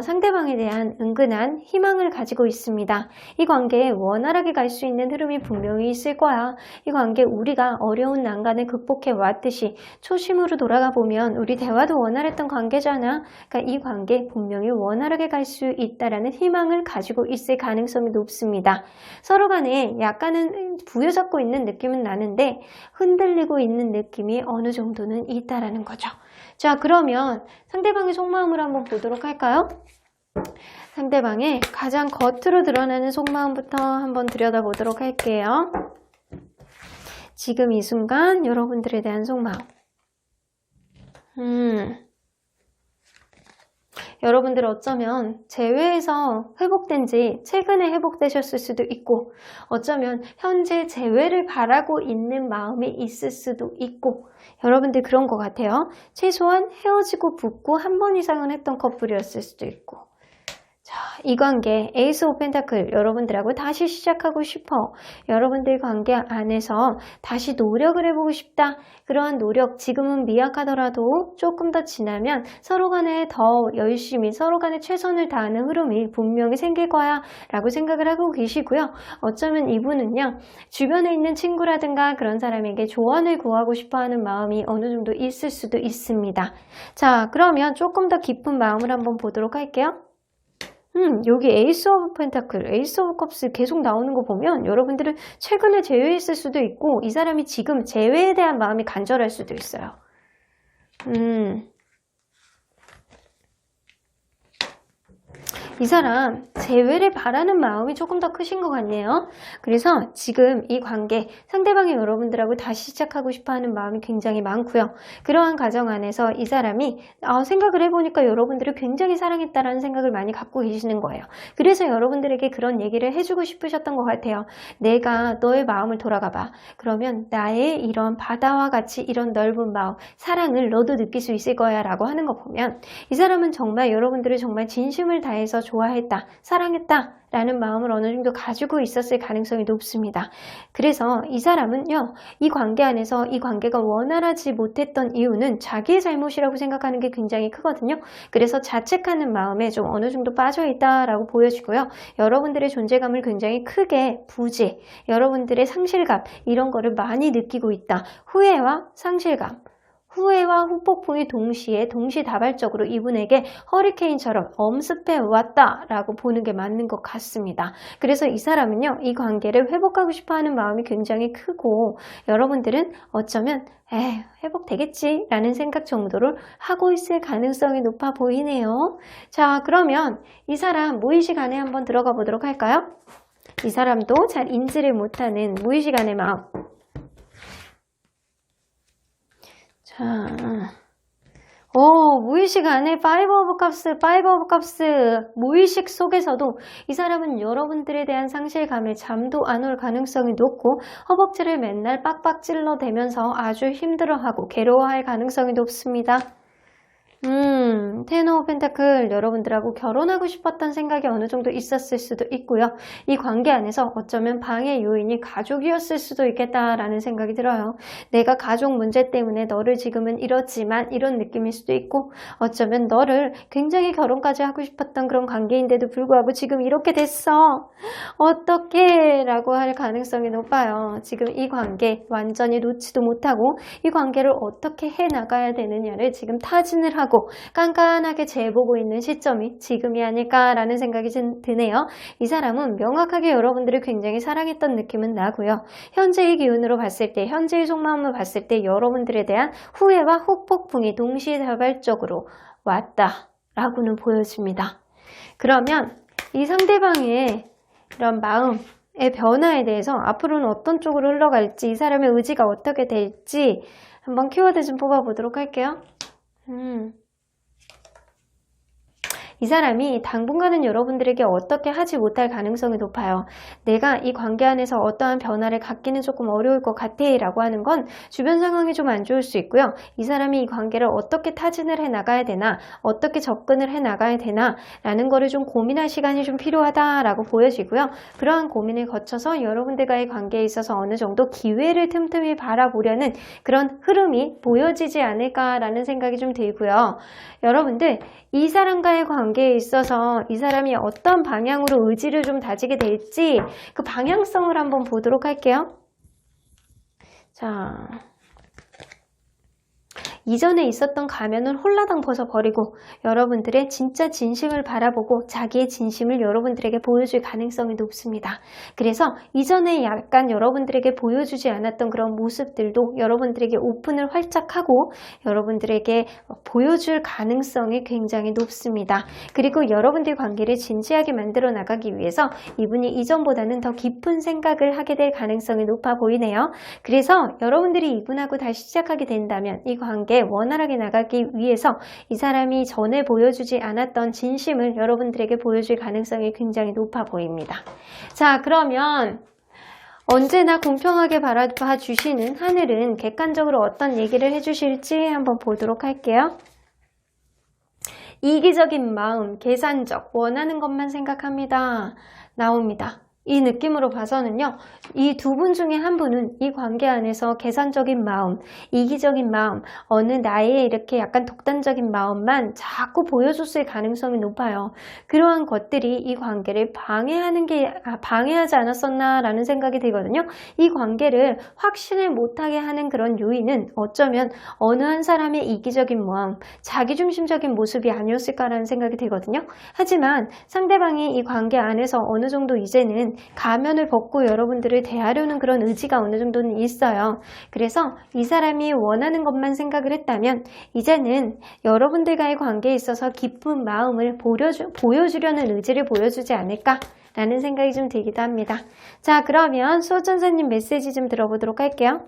상대방에 대한 은근한 희망을 가지고 있습니다. 이 관계에 원활하게 갈 수 있는 흐름이 분명히 있을 거야. 이 관계 우리가 어려운 난간을 극복해 왔듯이 초심으로 돌아가 보면 우리 대화도 원활했던 관계잖아. 그러니까 이 관계 분명히 원활하게 갈 수 있다라는 희망을 가지고 있을 가능성이 높습니다. 서로 간에 약간은 부여잡고 있는 느낌은 나는데 흔들리고 있는 느낌이 어느 정도는 있다라는 거죠. 자, 그러면 상대방의 속마음을 한번 보도록 할까요? 상대방의 가장 겉으로 드러나는 속마음부터 한번 들여다보도록 할게요. 지금 이 순간 여러분들에 대한 속마음. 여러분들 어쩌면 재회에서 회복된 지 최근에 회복되셨을 수도 있고 어쩌면 현재 재회를 바라고 있는 마음이 있을 수도 있고 여러분들 그런 것 같아요. 최소한 헤어지고 붙고 한 번 이상은 했던 커플이었을 수도 있고 자, 이 관계 에이스 오브 펜타클 여러분들하고 다시 시작하고 싶어. 여러분들 관계 안에서 다시 노력을 해보고 싶다. 그러한 노력 지금은 미약하더라도 조금 더 지나면 서로 간에 더 열심히 서로 간에 최선을 다하는 흐름이 분명히 생길 거야 라고 생각을 하고 계시고요. 어쩌면 이분은요 주변에 있는 친구라든가 그런 사람에게 조언을 구하고 싶어하는 마음이 어느 정도 있을 수도 있습니다. 자, 그러면 조금 더 깊은 마음을 한번 보도록 할게요. 여기 에이스 오브 펜타클, 에이스 오브 컵스 계속 나오는 거 보면 여러분들은 최근에 재회했을 수도 있고 이 사람이 지금 재회에 대한 마음이 간절할 수도 있어요. 이 사람 재회를 바라는 마음이 조금 더 크신 것 같네요. 그래서 지금 이 관계 상대방이 여러분들하고 다시 시작하고 싶어하는 마음이 굉장히 많고요. 그러한 과정 안에서 이 사람이 생각을 해보니까 여러분들을 굉장히 사랑했다라는 생각을 많이 갖고 계시는 거예요. 그래서 여러분들에게 그런 얘기를 해주고 싶으셨던 것 같아요. 내가 너의 마음을 돌아가봐. 그러면 나의 이런 바다와 같이 이런 넓은 마음, 사랑을 너도 느낄 수 있을 거야 라고 하는 거 보면 이 사람은 정말 여러분들을 정말 진심을 다해서 좋아했다, 사랑했다 라는 마음을 어느 정도 가지고 있었을 가능성이 높습니다. 그래서 이 사람은요, 이 관계 안에서 이 관계가 원활하지 못했던 이유는 자기의 잘못이라고 생각하는 게 굉장히 크거든요. 그래서 자책하는 마음에 좀 어느 정도 빠져있다라고 보여지고요. 여러분들의 존재감을 굉장히 크게 부재, 여러분들의 상실감 이런 거를 많이 느끼고 있다. 후회와 상실감, 후회와 후폭풍이 동시다발적으로 이분에게 허리케인처럼 엄습해 왔다라고 보는 게 맞는 것 같습니다. 그래서 이 사람은요, 이 관계를 회복하고 싶어하는 마음이 굉장히 크고, 여러분들은 어쩌면 회복되겠지 라는 생각 정도를 하고 있을 가능성이 높아 보이네요. 자, 그러면 이 사람 무의식 안에 한번 들어가 보도록 할까요? 이 사람도 잘 인지를 못하는 무의식 안의 마음. 자, 무의식 안에 5 of cups, 무의식 속에서도 이 사람은 여러분들에 대한 상실감에 잠도 안 올 가능성이 높고, 허벅지를 맨날 빡빡 찔러대면서 아주 힘들어하고 괴로워할 가능성이 높습니다. 10 of 펜타클, 여러분들하고 결혼하고 싶었던 생각이 어느 정도 있었을 수도 있고요. 이 관계 안에서 어쩌면 방해 요인이 가족이었을 수도 있겠다라는 생각이 들어요. 내가 가족 문제 때문에 너를 지금은 이렇지만 이런 느낌일 수도 있고, 어쩌면 너를 굉장히 결혼까지 하고 싶었던 그런 관계인데도 불구하고 지금 이렇게 됐어. 어떡해? 라고 할 가능성이 높아요. 지금 이 관계 완전히 놓지도 못하고 이 관계를 어떻게 해나가야 되느냐를 지금 타진을 하고 깐깐하게 재보고 있는 시점이 지금이 아닐까라는 생각이 드네요. 이 사람은 명확하게 여러분들을 굉장히 사랑했던 느낌은 나고요. 현재의 기운으로 봤을 때, 현재의 속마음을 봤을 때 여러분들에 대한 후회와 후폭풍이 동시다발적으로 왔다라고는 보여집니다. 그러면 이 상대방의 이런 마음의 변화에 대해서 앞으로는 어떤 쪽으로 흘러갈지, 이 사람의 의지가 어떻게 될지 한번 키워드 좀 뽑아보도록 할게요. 이 사람이 당분간은 여러분들에게 어떻게 하지 못할 가능성이 높아요. 내가 이 관계 안에서 어떠한 변화를 갖기는 조금 어려울 것 같아 라고 하는 건 주변 상황이 좀 안 좋을 수 있고요. 이 사람이 이 관계를 어떻게 타진을 해 나가야 되나, 어떻게 접근을 해 나가야 되나 라는 거를 좀 고민할 시간이 좀 필요하다라고 보여지고요. 그러한 고민을 거쳐서 여러분들과의 관계에 있어서 어느 정도 기회를 틈틈이 바라보려는 그런 흐름이 보여지지 않을까라는 생각이 좀 들고요. 여러분들, 이 사람과의 관계에 있어서 이 사람이 어떤 방향으로 의지를 좀 다지게 될지 그 방향성을 한번 보도록 할게요. 자, 이전에 있었던 가면은 홀라당 벗어버리고 여러분들의 진짜 진심을 바라보고 자기의 진심을 여러분들에게 보여줄 가능성이 높습니다. 그래서 이전에 약간 여러분들에게 보여주지 않았던 그런 모습들도 여러분들에게 오픈을 활짝 하고 여러분들에게 보여줄 가능성이 굉장히 높습니다. 그리고 여러분들 관계를 진지하게 만들어 나가기 위해서 이분이 이전보다는 더 깊은 생각을 하게 될 가능성이 높아 보이네요. 그래서 여러분들이 이분하고 다시 시작하게 된다면 이 관계 원활하게 나가기 위해서 이 사람이 전에 보여주지 않았던 진심을 여러분들에게 보여줄 가능성이 굉장히 높아 보입니다. 자, 그러면 언제나 공평하게 바라봐 주시는 하늘은 객관적으로 어떤 얘기를 해주실지 한번 보도록 할게요. 이기적인 마음, 계산적, 원하는 것만 생각합니다. 나옵니다. 이 느낌으로 봐서는요, 이 두 분 중에 한 분은 이 관계 안에서 계산적인 마음, 이기적인 마음, 어느 나의 이렇게 약간 독단적인 마음만 자꾸 보여줬을 가능성이 높아요. 그러한 것들이 이 관계를 방해하지 않았었나라는 생각이 들거든요. 이 관계를 확신을 못하게 하는 그런 요인은 어쩌면 어느 한 사람의 이기적인 마음, 자기중심적인 모습이 아니었을까라는 생각이 들거든요. 하지만 상대방이 이 관계 안에서 어느 정도 이제는 가면을 벗고 여러분들을 대하려는 그런 의지가 어느 정도는 있어요. 그래서 이 사람이 원하는 것만 생각을 했다면 이제는 여러분들과의 관계에 있어서 깊은 마음을 보여주려는 의지를 보여주지 않을까 라는 생각이 좀 들기도 합니다. 자, 그러면 수호천사님 메시지 좀 들어보도록 할게요.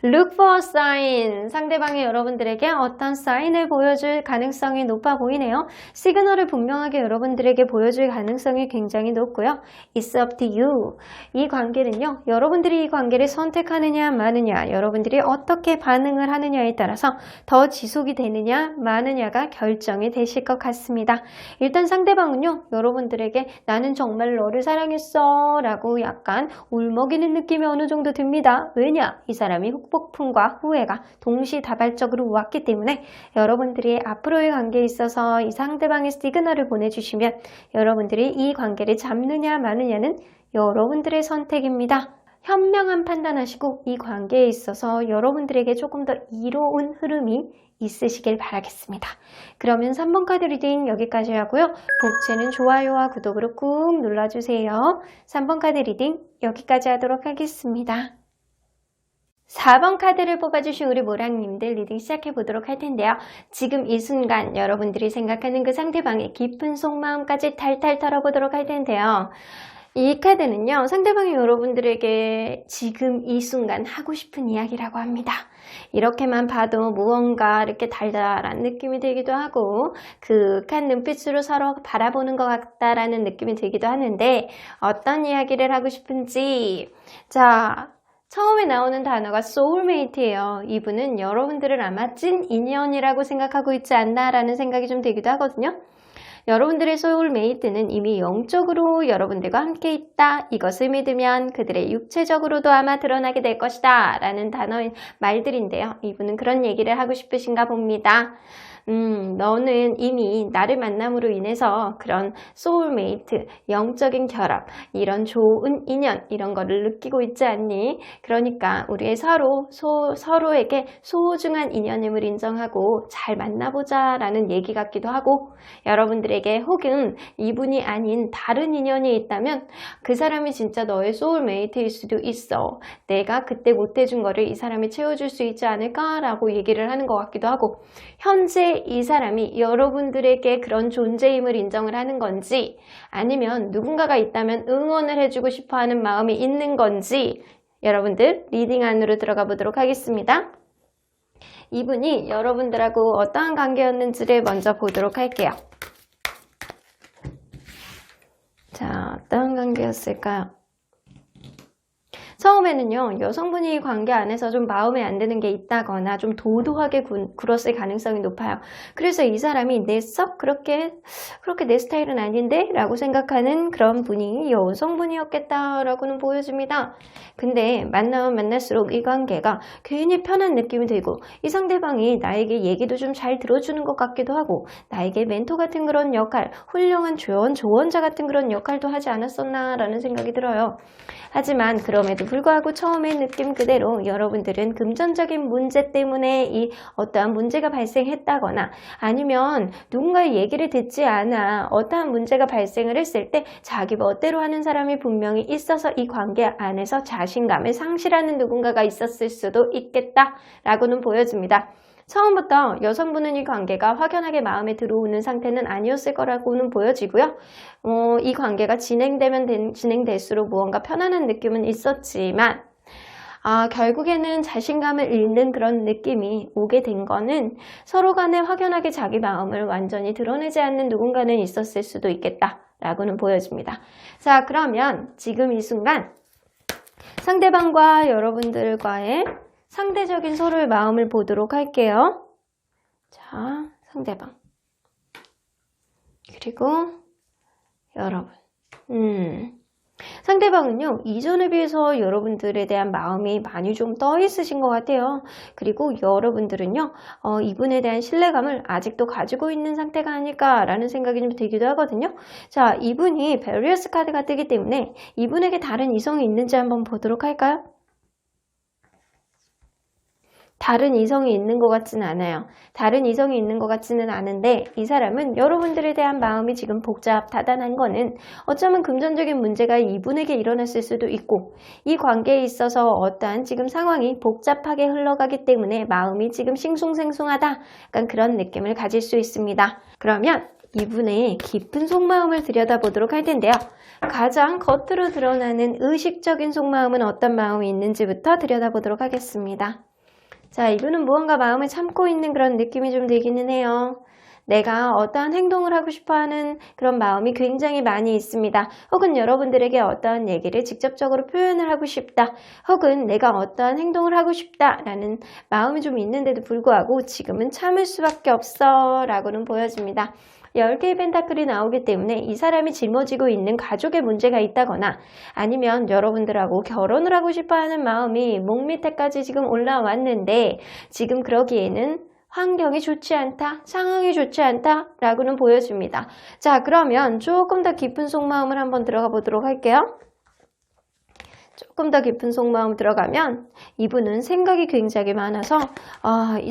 Look for a sign. 상대방이 여러분들에게 어떤 사인을 보여줄 가능성이 높아 보이네요. 시그널을 분명하게 여러분들에게 보여줄 가능성이 굉장히 높고요. It's up to you. 이 관계는요. 여러분들이 이 관계를 선택하느냐 마느냐, 여러분들이 어떻게 반응을 하느냐에 따라서 더 지속이 되느냐 마느냐가 결정이 되실 것 같습니다. 일단 상대방은요. 여러분들에게 나는 정말 너를 사랑했어 라고 약간 울먹이는 느낌이 어느 정도 듭니다. 왜냐? 이 사람이 후폭풍과 후회가 동시다발적으로 왔기 때문에 여러분들이 앞으로의 관계에 있어서 이 상대방의 시그널을 보내주시면 여러분들이 이 관계를 잡느냐 마느냐는 여러분들의 선택입니다. 현명한 판단하시고 이 관계에 있어서 여러분들에게 조금 더 이로운 흐름이 있으시길 바라겠습니다. 그러면 3번 카드 리딩 여기까지 하고요. 복채는 좋아요와 구독으로 꾹 눌러주세요. 3번 카드 리딩 여기까지 하도록 하겠습니다. 4번 카드를 뽑아주신 우리 모랑님들 리딩 시작해보도록 할 텐데요. 지금 이 순간 여러분들이 생각하는 그 상대방의 깊은 속마음까지 탈탈 털어보도록 할 텐데요. 이 카드는요. 상대방이 여러분들에게 지금 이 순간 하고 싶은 이야기라고 합니다. 이렇게만 봐도 무언가 이렇게 달달한 느낌이 들기도 하고 그윽한 눈빛으로 서로 바라보는 것 같다라는 느낌이 들기도 하는데 어떤 이야기를 하고 싶은지 자 처음에 나오는 단어가 soulmate예요. 이분은 여러분들을 아마 찐 인연이라고 생각하고 있지 않나라는 생각이 좀 들기도 하거든요. 여러분들의 소울메이트는 이미 영적으로 여러분들과 함께 있다. 이것을 믿으면 그들의 육체적으로도 아마 드러나게 될 것이다. 라는 단어의 말들인데요. 이분은 그런 얘기를 하고 싶으신가 봅니다. 너는 이미 나를 만남으로 인해서 그런 소울메이트, 영적인 결합, 이런 좋은 인연, 이런 거를 느끼고 있지 않니? 그러니까 우리의 서로에게 소중한 인연임을 인정하고 잘 만나보자 라는 얘기 같기도 하고 여러분들에게 혹은 이분이 아닌 다른 인연이 있다면 그 사람이 진짜 너의 소울메이트일 수도 있어. 내가 그때 못해준 거를 이 사람이 채워줄 수 있지 않을까라고 얘기를 하는 것 같기도 하고 현재 이 사람이 여러분들에게 그런 존재임을 인정을 하는 건지 아니면 누군가가 있다면 응원을 해주고 싶어하는 마음이 있는 건지 여러분들 리딩 안으로 들어가 보도록 하겠습니다. 이분이 여러분들하고 어떠한 관계였는지를 먼저 보도록 할게요. 자, 어떤 관계였을까요? 처음에는요, 여성분이 관계 안에서 좀 마음에 안 드는 게 있다거나 좀 도도하게 굴었을 가능성이 높아요. 그래서 이 사람이 그렇게 내 스타일은 아닌데? 라고 생각하는 그런 분이 여성분이었겠다라고는 보여집니다. 근데 만나면 만날수록 이 관계가 괜히 편한 느낌이 들고 이 상대방이 나에게 얘기도 좀 잘 들어주는 것 같기도 하고 나에게 멘토 같은 그런 역할, 훌륭한 조언자 같은 그런 역할도 하지 않았었나 라는 생각이 들어요. 하지만 그럼에도 불구하고 처음의 느낌 그대로 여러분들은 금전적인 문제 때문에 이 어떠한 문제가 발생했다거나 아니면 누군가의 얘기를 듣지 않아 어떠한 문제가 발생을 했을 때 자기 멋대로 하는 사람이 분명히 있어서 이 관계 안에서 자신감을 상실하는 누군가가 있었을 수도 있겠다라고는 보여집니다. 처음부터 여성분은 이 관계가 확연하게 마음에 들어오는 상태는 아니었을 거라고는 보여지고요. 이 관계가 진행될수록 무언가 편안한 느낌은 있었지만 결국에는 자신감을 잃는 그런 느낌이 오게 된 거는 서로 간에 확연하게 자기 마음을 완전히 드러내지 않는 누군가는 있었을 수도 있겠다라고는 보여집니다. 자, 그러면 지금 이 순간 상대방과 여러분들과의 상대적인 서로의 마음을 보도록 할게요. 자, 상대방. 그리고 여러분. 상대방은요, 이전에 비해서 여러분들에 대한 마음이 많이 좀 떠 있으신 것 같아요. 그리고 여러분들은요, 이분에 대한 신뢰감을 아직도 가지고 있는 상태가 아닐까라는 생각이 좀 들기도 하거든요. 자, 이분이 베리어스 카드가 뜨기 때문에 이분에게 다른 이성이 있는지 한번 보도록 할까요? 다른 이성이 있는 것 같지는 않아요. 다른 이성이 있는 것 같지는 않은데 이 사람은 여러분들에 대한 마음이 지금 복잡다단한 거는 어쩌면 금전적인 문제가 이분에게 일어났을 수도 있고 이 관계에 있어서 어떠한 지금 상황이 복잡하게 흘러가기 때문에 마음이 지금 싱숭생숭하다. 약간 그런 느낌을 가질 수 있습니다. 그러면 이분의 깊은 속마음을 들여다보도록 할 텐데요. 가장 겉으로 드러나는 의식적인 속마음은 어떤 마음이 있는지부터 들여다보도록 하겠습니다. 자, 이분은 무언가 마음에 참고 있는 그런 느낌이 좀 들기는 해요. 내가 어떠한 행동을 하고 싶어하는 그런 마음이 굉장히 많이 있습니다. 혹은 여러분들에게 어떠한 얘기를 직접적으로 표현을 하고 싶다. 혹은 내가 어떠한 행동을 하고 싶다라는 마음이 좀 있는데도 불구하고 지금은 참을 수밖에 없어 라고는 보여집니다. 10개의 펜타클이 나오기 때문에 이 사람이 짊어지고 있는 가족의 문제가 있다거나 아니면 여러분들하고 결혼을 하고 싶어하는 마음이 목 밑에까지 지금 올라왔는데 지금 그러기에는 환경이 좋지 않다, 상황이 좋지 않다 라고는 보여집니다. 자, 그러면 조금 더 깊은 속마음을 한번 들어가 보도록 할게요. 조금 더 깊은 속마음 들어가면 이분은 생각이 굉장히 많아서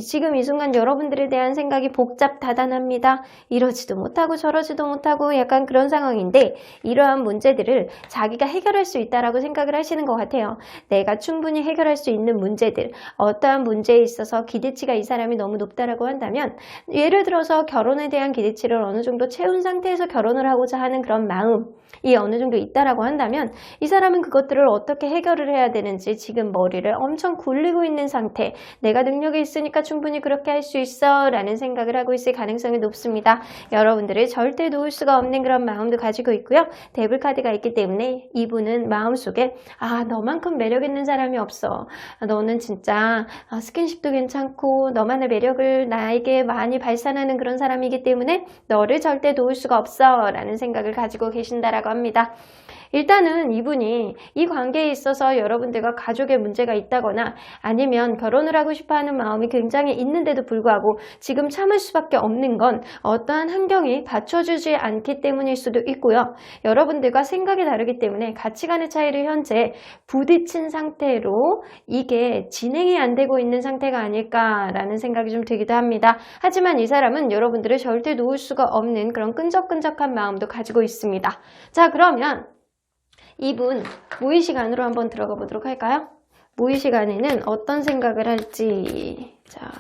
지금 이 순간 여러분들에 대한 생각이 복잡다단합니다. 이러지도 못하고 저러지도 못하고 약간 그런 상황인데 이러한 문제들을 자기가 해결할 수 있다라고 생각을 하시는 것 같아요. 내가 충분히 해결할 수 있는 문제들, 어떠한 문제에 있어서 기대치가 이 사람이 너무 높다라고 한다면 예를 들어서 결혼에 대한 기대치를 어느 정도 채운 상태에서 결혼을 하고자 하는 그런 마음이 어느 정도 있다라고 한다면 이 사람은 그것들을 어떻게 해결을 해야 되는지 지금 머리를 엄청 굴리고 있는 상태, 내가 능력이 있으니까 충분히 그렇게 할 수 있어 라는 생각을 하고 있을 가능성이 높습니다. 여러분들을 절대 놓을 수가 없는 그런 마음도 가지고 있고요. 데블 카드가 있기 때문에 이분은 마음속에 너만큼 매력 있는 사람이 없어. 너는 진짜 스킨십도 괜찮고 너만의 매력을 나에게 많이 발산하는 그런 사람이기 때문에 너를 절대 놓을 수가 없어 라는 생각을 가지고 계신다라고 합니다. 일단은 이분이 이 관계에 있어서 여러분들과 가족의 문제가 있다거나 아니면 결혼을 하고 싶어하는 마음이 굉장히 있는데도 불구하고 지금 참을 수밖에 없는 건 어떠한 환경이 받쳐주지 않기 때문일 수도 있고요. 여러분들과 생각이 다르기 때문에 가치관의 차이를 현재 부딪힌 상태로 이게 진행이 안 되고 있는 상태가 아닐까라는 생각이 좀 들기도 합니다. 하지만 이 사람은 여러분들을 절대 놓을 수가 없는 그런 끈적끈적한 마음도 가지고 있습니다. 자, 그러면 이분 무의식 안으로 한번 들어가 보도록 할까요? 무의식 안에는 어떤 생각을 할지, 자,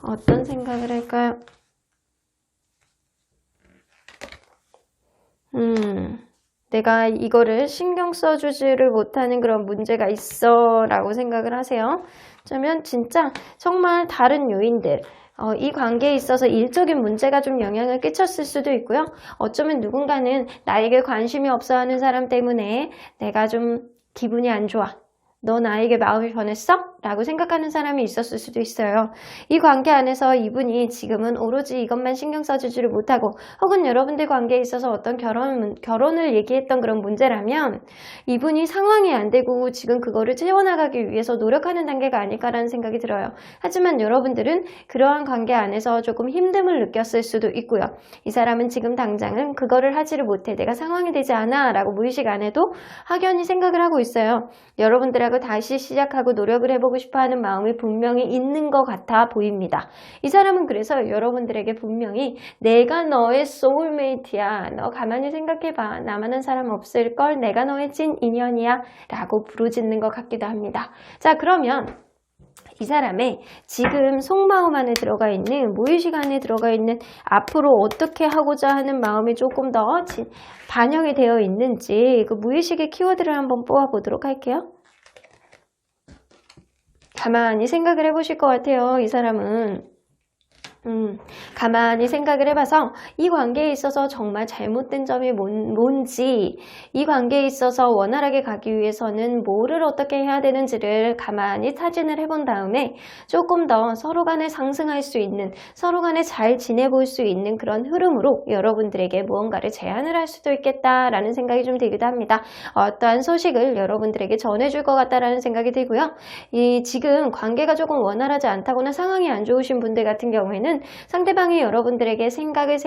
어떤 생각을 할까요? 내가 이거를 신경 써주지를 못하는 그런 문제가 있어 라고 생각을 하세요. 그러면 진짜 정말 다른 요인들, 이 관계에 있어서 일적인 문제가 좀 영향을 끼쳤을 수도 있고요. 어쩌면 누군가는 나에게 관심이 없어 하는 사람 때문에 내가 좀 기분이 안 좋아. 너 나에게 마음이 변했어? 라고 생각하는 사람이 있었을 수도 있어요. 이 관계 안에서 이분이 지금은 오로지 이것만 신경 써주지를 못하고 혹은 여러분들 관계에 있어서 어떤 결혼을 얘기했던 그런 문제라면 이분이 상황이 안 되고 지금 그거를 채워나가기 위해서 노력하는 단계가 아닐까라는 생각이 들어요. 하지만 여러분들은 그러한 관계 안에서 조금 힘듦을 느꼈을 수도 있고요. 이 사람은 지금 당장은 그거를 하지를 못해. 내가 상황이 되지 않아 라고 무의식 안에도 확연히 생각을 하고 있어요. 여러분들하고 다시 시작하고 노력을 해보고 싶어하는 마음이 분명히 있는 것 같아 보입니다. 이 사람은 그래서 여러분들에게 분명히 내가 너의 소울메이트야. 너 가만히 생각해봐. 나만한 사람 없을걸. 내가 너의 찐 인연이야. 라고 부르짖는 것 같기도 합니다. 자, 그러면 이 사람의 지금 속마음 안에 들어가 있는, 무의식 안에 들어가 있는 앞으로 어떻게 하고자 하는 마음이 조금 더 반영이 되어 있는지 그 무의식의 키워드를 한번 뽑아보도록 할게요. 가만히 생각을 해보실 것 같아요. 이 사람은 가만히 생각을 해봐서 이 관계에 있어서 정말 잘못된 점이 뭔지, 이 관계에 있어서 원활하게 가기 위해서는 뭐를 어떻게 해야 되는지를 가만히 타진을 해본 다음에 조금 더 서로 간에 상승할 수 있는, 서로 간에 잘 지내볼 수 있는 그런 흐름으로 여러분들에게 무언가를 제안을 할 수도 있겠다라는 생각이 좀 들기도 합니다. 어떠한 소식을 여러분들에게 전해줄 것 같다라는 생각이 들고요. 지금 관계가 조금 원활하지 않다거나 상황이 안 좋으신 분들 같은 경우에는 상대방이 여러분들에게 생각을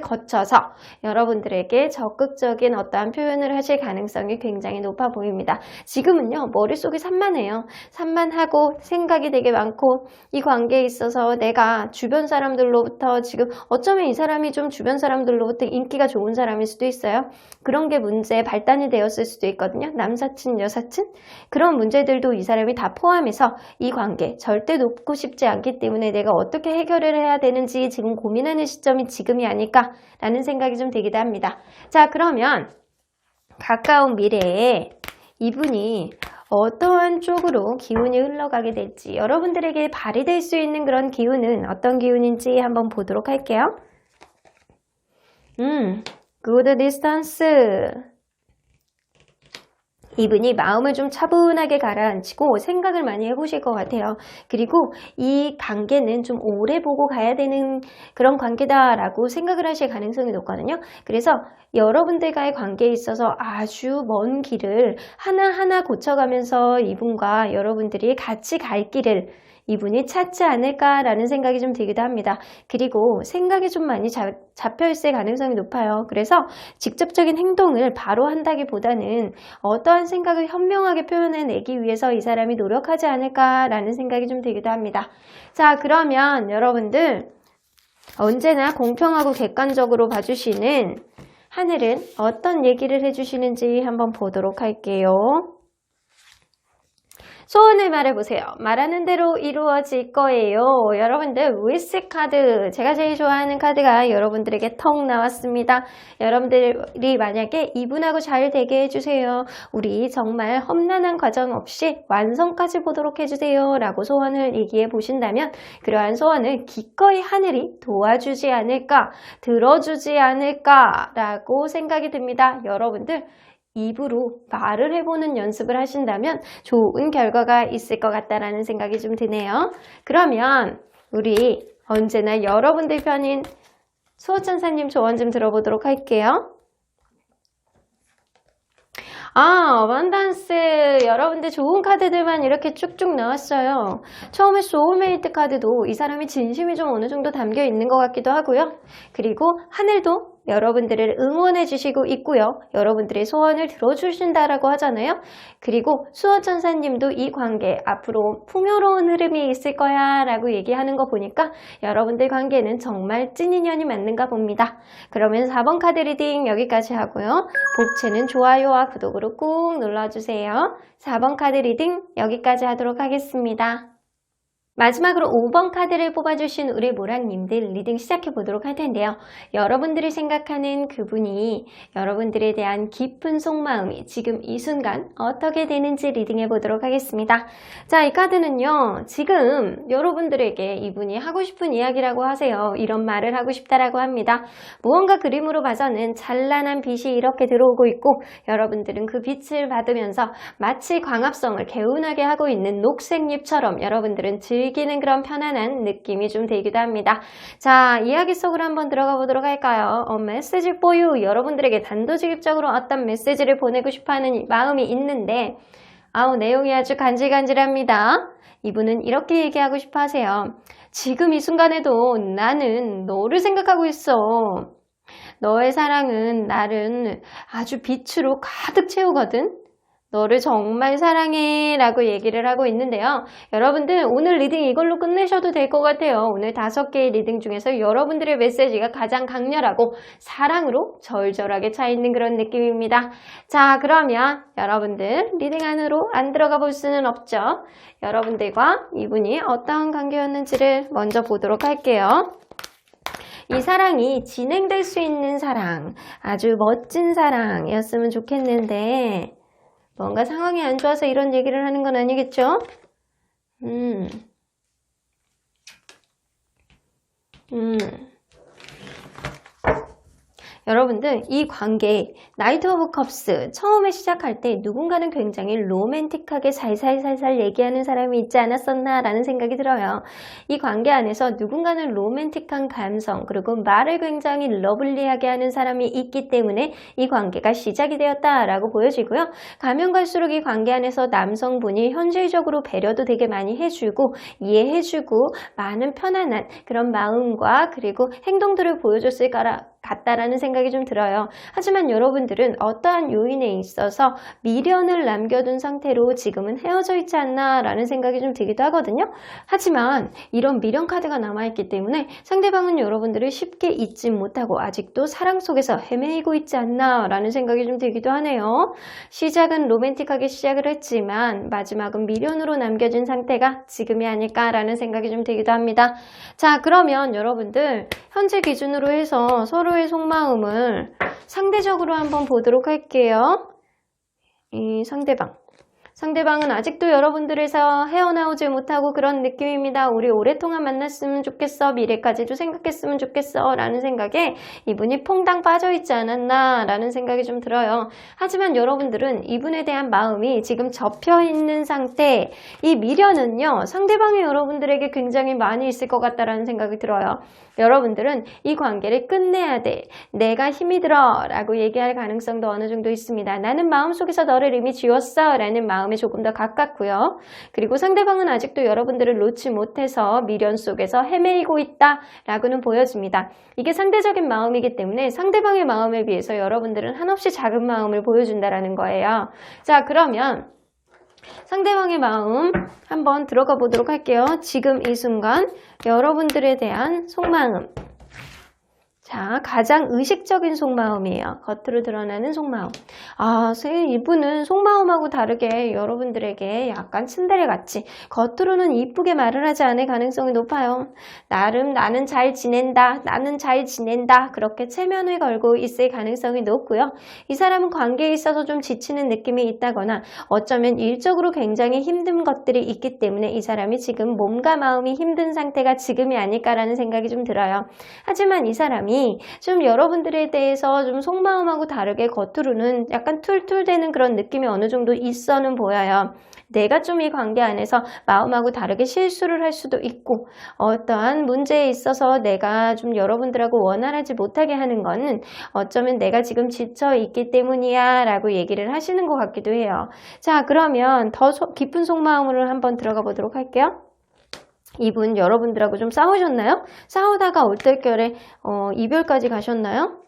거쳐서 여러분들에게 적극적인 어떠한 표현을 하실 가능성이 굉장히 높아 보입니다. 지금은요, 머릿속이 산만해요. 산만하고 생각이 되게 많고 이 관계에 있어서 내가 주변 사람들로부터 지금 어쩌면 이 사람이 좀 주변 사람들로부터 인기가 좋은 사람일 수도 있어요. 그런 게 문제에 발단이 되었을 수도 있거든요. 남사친, 여사친? 그런 문제들도 이 사람이 다 포함해서 이 관계 절대 놓고 싶지 않기 때문에 내가 어떻게 해결을 해야 되는지 지금 고민하는 시점이 지금이 아닐까라는 생각이 좀 들기도 합니다. 자, 그러면 가까운 미래에 이분이 어떠한 쪽으로 기운이 흘러가게 될지, 여러분들에게 발휘될 수 있는 그런 기운은 어떤 기운인지 한번 보도록 할게요. good distance. 이분이 마음을 좀 차분하게 가라앉히고 생각을 많이 해보실 것 같아요. 그리고 이 관계는 좀 오래 보고 가야 되는 그런 관계다라고 생각을 하실 가능성이 높거든요. 그래서 여러분들과의 관계에 있어서 아주 먼 길을 하나하나 고쳐가면서 이분과 여러분들이 같이 갈 길을 이분이 찾지 않을까라는 생각이 좀 들기도 합니다. 그리고 생각이 좀 많이 잡혀있을 가능성이 높아요. 그래서 직접적인 행동을 바로 한다기보다는 어떠한 생각을 현명하게 표현해내기 위해서 이 사람이 노력하지 않을까라는 생각이 좀 들기도 합니다. 자, 그러면 여러분들 언제나 공평하고 객관적으로 봐주시는 하늘은 어떤 얘기를 해주시는지 한번 보도록 할게요. 소원을 말해보세요. 말하는 대로 이루어질 거예요. 여러분들 위스 카드, 제가 제일 좋아하는 카드가 여러분들에게 턱 나왔습니다. 여러분들이 만약에 이분하고 잘 되게 해주세요. 우리 정말 험난한 과정 없이 완성까지 보도록 해주세요. 라고 소원을 얘기해 보신다면 그러한 소원을 기꺼이 하늘이 도와주지 않을까, 들어주지 않을까 라고 생각이 듭니다. 여러분들 입으로 말을 해보는 연습을 하신다면 좋은 결과가 있을 것 같다라는 생각이 좀 드네요. 그러면 우리 언제나 여러분들 편인 수호천사님 조언 좀 들어보도고 할게요. 어반던스, 여러분들 좋은 카드들만 이렇게 쭉쭉 나왔어요. 처음에 소울메이트 카드도 이 사람이 진심이 좀 어느 정도 담겨 있는 것 같기도 하고요. 그리고 하늘도 여러분들을 응원해 주시고 있고요. 여러분들의 소원을 들어주신다라고 하잖아요. 그리고 수호천사님도 이 관계 앞으로 풍요로운 흐름이 있을 거야 라고 얘기하는 거 보니까 여러분들 관계는 정말 찐 인연이 맞는가 봅니다. 그러면 4번 카드 리딩 여기까지 하고요. 복채는 좋아요와 구독으로 꾹 눌러주세요. 4번 카드 리딩 여기까지 하도록 하겠습니다. 마지막으로 5번 카드를 뽑아주신 우리 모랑님들 리딩 시작해 보도록 할 텐데요. 여러분들이 생각하는 그분이 여러분들에 대한 깊은 속마음이 지금 이 순간 어떻게 되는지 리딩해 보도록 하겠습니다. 자, 이 카드는요. 지금 여러분들에게 이분이 하고 싶은 이야기라고 하세요. 이런 말을 하고 싶다라고 합니다. 무언가 그림으로 봐서는 찬란한 빛이 이렇게 들어오고 있고 여러분들은 그 빛을 받으면서 마치 광합성을 개운하게 하고 있는 녹색잎처럼 여러분들은 즐기는 그런 편안한 느낌이 좀 들기도 합니다. 자, 이야기 속으로 한번 들어가 보도록 할까요? 메시지 for you. 여러분들에게 단도직입적으로 어떤 메시지를 보내고 싶어하는 마음이 있는데 내용이 아주 간질간질합니다. 이분은 이렇게 얘기하고 싶어 하세요. 지금 이 순간에도 나는 너를 생각하고 있어. 너의 사랑은 나를 아주 빛으로 가득 채우거든. 너를 정말 사랑해 라고 얘기를 하고 있는데요. 여러분들 오늘 리딩 이걸로 끝내셔도 될 것 같아요. 오늘 5개의 리딩 중에서 여러분들의 메시지가 가장 강렬하고 사랑으로 절절하게 차 있는 그런 느낌입니다. 자, 그러면 여러분들 리딩 안으로 안 들어가 볼 수는 없죠. 여러분들과 이분이 어떠한 관계였는지를 먼저 보도록 할게요. 이 사랑이 진행될 수 있는 사랑, 아주 멋진 사랑이었으면 좋겠는데 뭔가 상황이 안 좋아서 이런 얘기를 하는 건 아니겠죠? 여러분들 이 관계 나이트 오브 컵스 처음에 시작할 때 누군가는 굉장히 로맨틱하게 살살살살 얘기하는 사람이 있지 않았었나 라는 생각이 들어요. 이 관계 안에서 누군가는 로맨틱한 감성 그리고 말을 굉장히 러블리하게 하는 사람이 있기 때문에 이 관계가 시작이 되었다라고 보여지고요. 가면 갈수록 이 관계 안에서 남성분이 현실적으로 배려도 되게 많이 해주고 이해해주고 많은 편안한 그런 마음과 그리고 행동들을 보여줬을 같다라는 생각이 좀 들어요. 하지만 여러분들은 어떠한 요인에 있어서 미련을 남겨둔 상태로 지금은 헤어져 있지 않나 라는 생각이 좀 들기도 하거든요. 하지만 이런 미련 카드가 남아있기 때문에 상대방은 여러분들을 쉽게 잊지 못하고 아직도 사랑 속에서 헤매이고 있지 않나 라는 생각이 좀 들기도 하네요. 시작은 로맨틱하게 시작을 했지만 마지막은 미련으로 남겨진 상태가 지금이 아닐까라는 생각이 좀 들기도 합니다. 자, 그러면 여러분들 현재 기준으로 해서 서로의 상대적으로 한번 보도록 할게요. 이 상대방 상대방은 아직도 여러분들에서 헤어나오지 못하고 그런 느낌입니다. 우리 오랫동안 만났으면 좋겠어. 미래까지도 생각했으면 좋겠어. 라는 생각에 이분이 퐁당 빠져있지 않았나 라는 생각이 좀 들어요. 하지만 여러분들은 이분에 대한 마음이 지금 접혀있는 상태. 이 미련은요. 상대방이 여러분들에게 굉장히 많이 있을 것 같다라는 생각이 들어요. 여러분들은 이 관계를 끝내야 돼. 내가 힘이 들어 라고 얘기할 가능성도 어느 정도 있습니다. 나는 마음속에서 너를 이미 지웠어 라는 마음에 조금 더 가깝고요. 그리고 상대방은 아직도 여러분들을 놓지 못해서 미련 속에서 헤매이고 있다 라고는 보여집니다. 이게 상대적인 마음이기 때문에 상대방의 마음에 비해서 여러분들은 한없이 작은 마음을 보여준다라는 거예요. 자, 그러면 상대방의 마음 한번 들어가 보도록 할게요. 지금 이 순간 여러분들에 대한 속마음. 자, 가장 의식적인 속마음이에요. 겉으로 드러나는 속마음. 아, 이분은 속마음하고 다르게 여러분들에게 약간 츤데레 같이 겉으로는 이쁘게 말을 하지 않을 가능성이 높아요. 나름 나는 잘 지낸다. 나는 잘 지낸다. 그렇게 체면을 걸고 있을 가능성이 높고요. 이 사람은 관계에 있어서 좀 지치는 느낌이 있다거나 어쩌면 일적으로 굉장히 힘든 것들이 있기 때문에 이 사람이 지금 몸과 마음이 힘든 상태가 지금이 아닐까라는 생각이 좀 들어요. 하지만 이 사람이 좀 여러분들에 대해서 좀 속마음하고 다르게 겉으로는 약간 툴툴대는 그런 느낌이 어느 정도 있어는 보여요. 내가 좀 이 관계 안에서 마음하고 다르게 실수를 할 수도 있고 어떠한 문제에 있어서 내가 좀 여러분들하고 원활하지 못하게 하는 거는 어쩌면 내가 지금 지쳐 있기 때문이야 라고 얘기를 하시는 것 같기도 해요. 자, 그러면 더 깊은 속마음으로 한번 들어가 보도록 할게요. 이분 여러분들하고 좀 싸우셨나요? 싸우다가 얼떨결에 이별까지 가셨나요?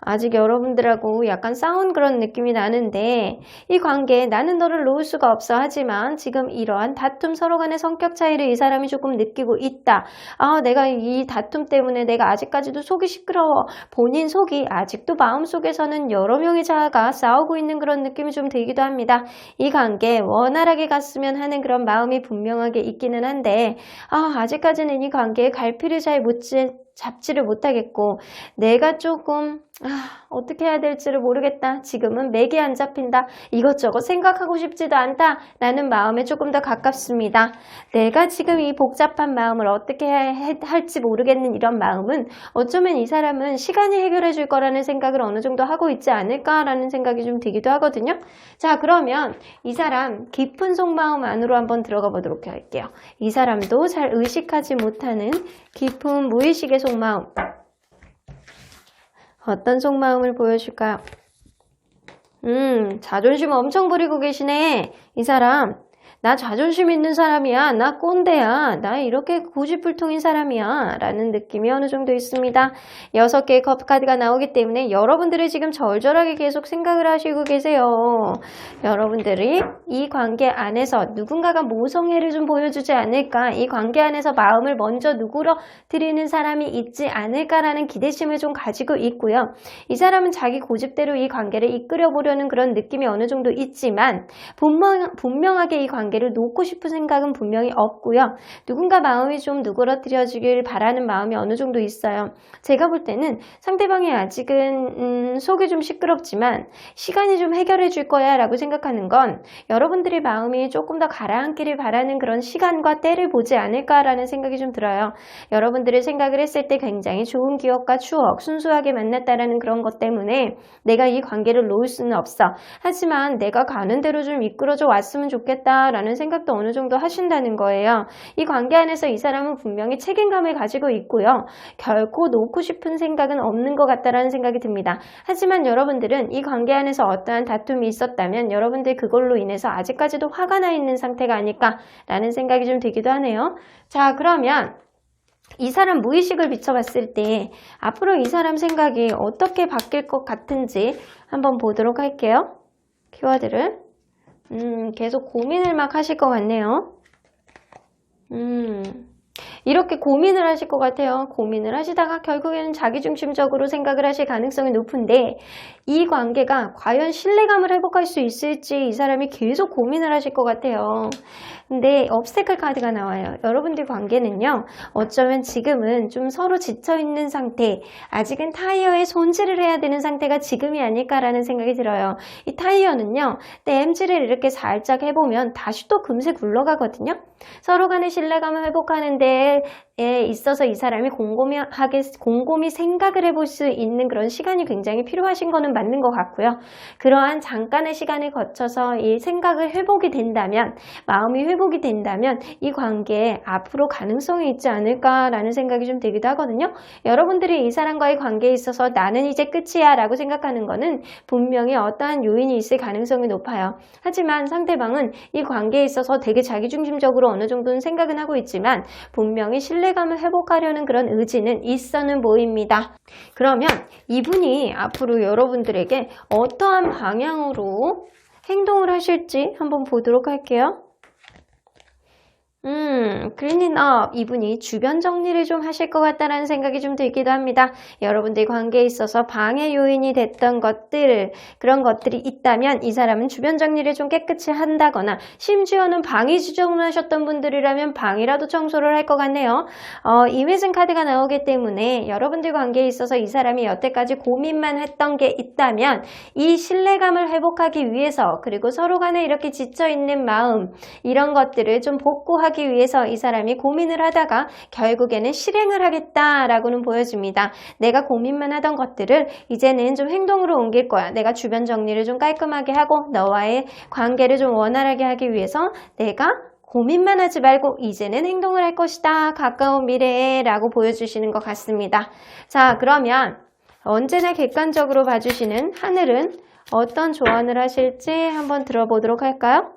아직 여러분들하고 약간 싸운 그런 느낌이 나는데 이 관계에 나는 너를 놓을 수가 없어 하지만 지금 이러한 다툼 서로 간의 성격 차이를 이 사람이 조금 느끼고 있다. 아, 내가 이 다툼 때문에 내가 아직까지도 속이 시끄러워. 본인 속이 아직도 마음속에서는 여러 명의 자아가 싸우고 있는 그런 느낌이 좀 들기도 합니다. 이 관계 원활하게 갔으면 하는 그런 마음이 분명하게 있기는 한데 아직까지는 이 관계에 갈피를 잘 잡지를 못하겠고 내가 조금 어떻게 해야 될지를 모르겠다. 지금은 맥이 안 잡힌다. 이것저것 생각하고 싶지도 않다. 라는 마음에 조금 더 가깝습니다. 내가 지금 이 복잡한 마음을 어떻게 할지 모르겠는 이런 마음은 어쩌면 이 사람은 시간이 해결해 줄 거라는 생각을 어느 정도 하고 있지 않을까라는 생각이 좀 들기도 하거든요. 자, 그러면 이 사람 깊은 속마음 안으로 한번 들어가 보도록 할게요. 이 사람도 잘 의식하지 못하는 깊은 무의식의 속마음. 어떤 속마음을 보여줄까요? 자존심 엄청 부리고 계시네. 이 사람. 나 자존심 있는 사람이야. 나 꼰대야. 나 이렇게 고집불통인 사람이야. 라는 느낌이 어느 정도 있습니다. 6개의 컵 카드가 나오기 때문에 여러분들이 지금 절절하게 계속 생각을 하시고 계세요. 여러분들이 이 관계 안에서 누군가가 모성애를 좀 보여주지 않을까. 이 관계 안에서 마음을 먼저 누그러뜨리는 사람이 있지 않을까라는 기대심을 좀 가지고 있고요. 이 사람은 자기 고집대로 이 관계를 이끌어보려는 그런 느낌이 어느 정도 있지만 분명하게 이 관계를 놓고 싶은 생각은 분명히 없고요. 누군가 마음이 좀 누그러뜨려지길 바라는 마음이 어느 정도 있어요. 제가 볼 때는 상대방이 아직은 속이 좀 시끄럽지만 시간이 좀 해결해 줄 거야 라고 생각하는 건 여러분들의 마음이 조금 더 가라앉기를 바라는 그런 시간과 때를 보지 않을까라는 생각이 좀 들어요. 여러분들의 생각을 했을 때 굉장히 좋은 기억과 추억, 순수하게 만났다라는 그런 것 때문에 내가 이 관계를 놓을 수는 없어. 하지만 내가 가는 대로 좀 이끌어져 왔으면 좋겠다라는 생각도 어느 정도 하신다는 거예요. 이 관계 안에서 이 사람은 분명히 책임감을 가지고 있고요. 결코 놓고 싶은 생각은 없는 것 같다라는 생각이 듭니다. 하지만 여러분들은 이 관계 안에서 어떠한 다툼이 있었다면 여러분들 그걸로 인해서 아직까지도 화가 나 있는 상태가 아닐까라는 생각이 좀 들기도 하네요. 자, 그러면 이 사람 무의식을 비춰봤을 때 앞으로 이 사람 생각이 어떻게 바뀔 것 같은지 한번 보도록 할게요. 키워드를. 계속 고민을 막 하실 것 같네요. 이렇게 고민을 하실 것 같아요. 고민을 하시다가 결국에는 자기중심적으로 생각을 하실 가능성이 높은데 이 관계가 과연 신뢰감을 회복할 수 있을지 이 사람이 계속 고민을 하실 것 같아요. 근데 obstacle 카드가 나와요. 여러분들 관계는요. 어쩌면 지금은 좀 서로 지쳐있는 상태, 아직은 타이어에 손질을 해야 되는 상태가 지금이 아닐까라는 생각이 들어요. 이 타이어는요. 땜질을 이렇게 살짝 해보면 다시 또 금세 굴러가거든요. 서로 간의 신뢰감을 회복하는 데에 있어서 이 사람이 곰곰이 생각을 해볼 수 있는 그런 시간이 굉장히 필요하신 거는 맞는 것 같고요. 그러한 잠깐의 시간을 거쳐서 이 생각을 회복이 된다면, 마음이 회복이 된다면 이 관계에 앞으로 가능성이 있지 않을까라는 생각이 좀 들기도 하거든요. 여러분들이 이 사람과의 관계에 있어서 나는 이제 끝이야 라고 생각하는 거는 분명히 어떠한 요인이 있을 가능성이 높아요. 하지만 상대방은 이 관계에 있어서 되게 자기중심적으로 어느 정도는 생각은 하고 있지만 분명히 신뢰감을 회복하려는 그런 의지는 있어는 보입니다. 그러면 이분이 앞으로 여러분들에게 어떠한 방향으로 행동을 하실지 한번 보도록 할게요. 클린업 이분이 주변 정리를 좀 하실 것 같다는 생각이 좀 들기도 합니다. 여러분들 관계에 있어서 방해 요인이 됐던 것들, 그런 것들이 있다면 이 사람은 주변 정리를 좀 깨끗이 한다거나 심지어는 방이 지저분하셨던 분들이라면 방이라도 청소를 할 것 같네요. 이매진 카드가 나오기 때문에 여러분들 관계에 있어서 이 사람이 여태까지 고민만 했던 게 있다면 이 신뢰감을 회복하기 위해서 그리고 서로 간에 이렇게 지쳐있는 마음 이런 것들을 좀 복구하기 위해서 이 사람이 고민을 하다가 결국에는 실행을 하겠다라고는 보여집니다. 내가 고민만 하던 것들을 이제는 좀 행동으로 옮길 거야. 내가 주변 정리를 좀 깔끔하게 하고 너와의 관계를 좀 원활하게 하기 위해서 내가 고민만 하지 말고 이제는 행동을 할 것이다. 가까운 미래에 라고 보여주시는 것 같습니다. 자, 그러면 언제나 객관적으로 봐주시는 하늘은 어떤 조언을 하실지 한번 들어보도록 할까요?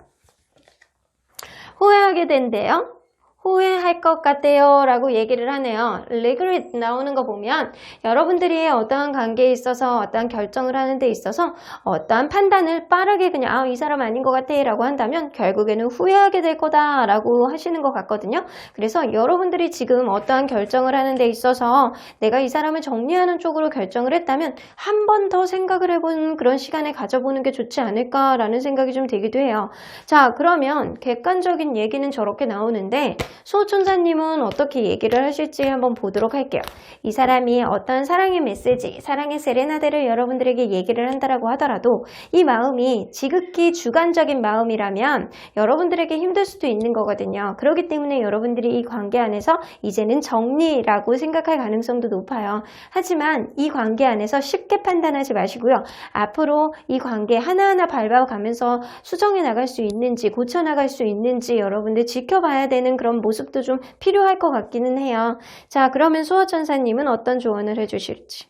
후회하게 된대요. 후회할 것 같아요 라고 얘기를 하네요. regret 나오는 거 보면 여러분들이 어떠한 관계에 있어서 어떠한 결정을 하는 데 있어서 어떠한 판단을 빠르게 그냥 이 사람 아닌 것 같아 라고 한다면 결국에는 후회하게 될 거다 라고 하시는 것 같거든요. 그래서 여러분들이 지금 어떠한 결정을 하는 데 있어서 내가 이 사람을 정리하는 쪽으로 결정을 했다면 한 번 더 생각을 해보는 그런 시간을 가져보는 게 좋지 않을까라는 생각이 좀 들기도 해요. 자, 그러면 객관적인 얘기는 저렇게 나오는데 수호천사님은 어떻게 얘기를 하실지 한번 보도록 할게요. 이 사람이 어떤 사랑의 메시지, 사랑의 세레나데를 여러분들에게 얘기를 한다라고 하더라도 이 마음이 지극히 주관적인 마음이라면 여러분들에게 힘들 수도 있는 거거든요. 그렇기 때문에 여러분들이 이 관계 안에서 이제는 정리라고 생각할 가능성도 높아요. 하지만 이 관계 안에서 쉽게 판단하지 마시고요. 앞으로 이 관계 하나하나 밟아가면서 수정해 나갈 수 있는지 고쳐나갈 수 있는지 여러분들 지켜봐야 되는 그런 모습도 좀 필요할 것 같기는 해요. 자, 그러면 수호천사님은 어떤 조언을 해주실지.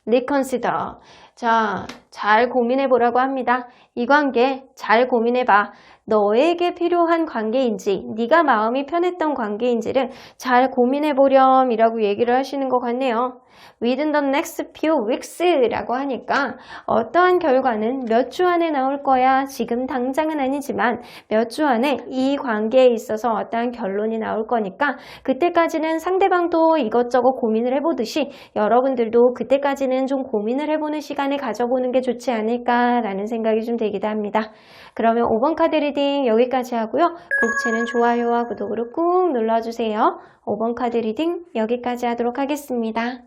Reconsider. 자, 잘 고민해보라고 합니다. 이 관계 잘 고민해봐. 너에게 필요한 관계인지 네가 마음이 편했던 관계인지를 잘 고민해보렴 이라고 얘기를 하시는 것 같네요. Within the next few weeks 라고 하니까 어떠한 결과는 몇 주 안에 나올 거야. 지금 당장은 아니지만 몇 주 안에 이 관계에 있어서 어떠한 결론이 나올 거니까 그때까지는 상대방도 이것저것 고민을 해보듯이 여러분들도 그때까지는 좀 고민을 해보는 시간을 가져보는 게 좋지 않을까라는 생각이 좀 들기도 합니다. 그러면 5번 카드 리딩 여기까지 하고요. 북채는 좋아요와 구독으로 꾹 눌러주세요. 5번 카드 리딩 여기까지 하도록 하겠습니다.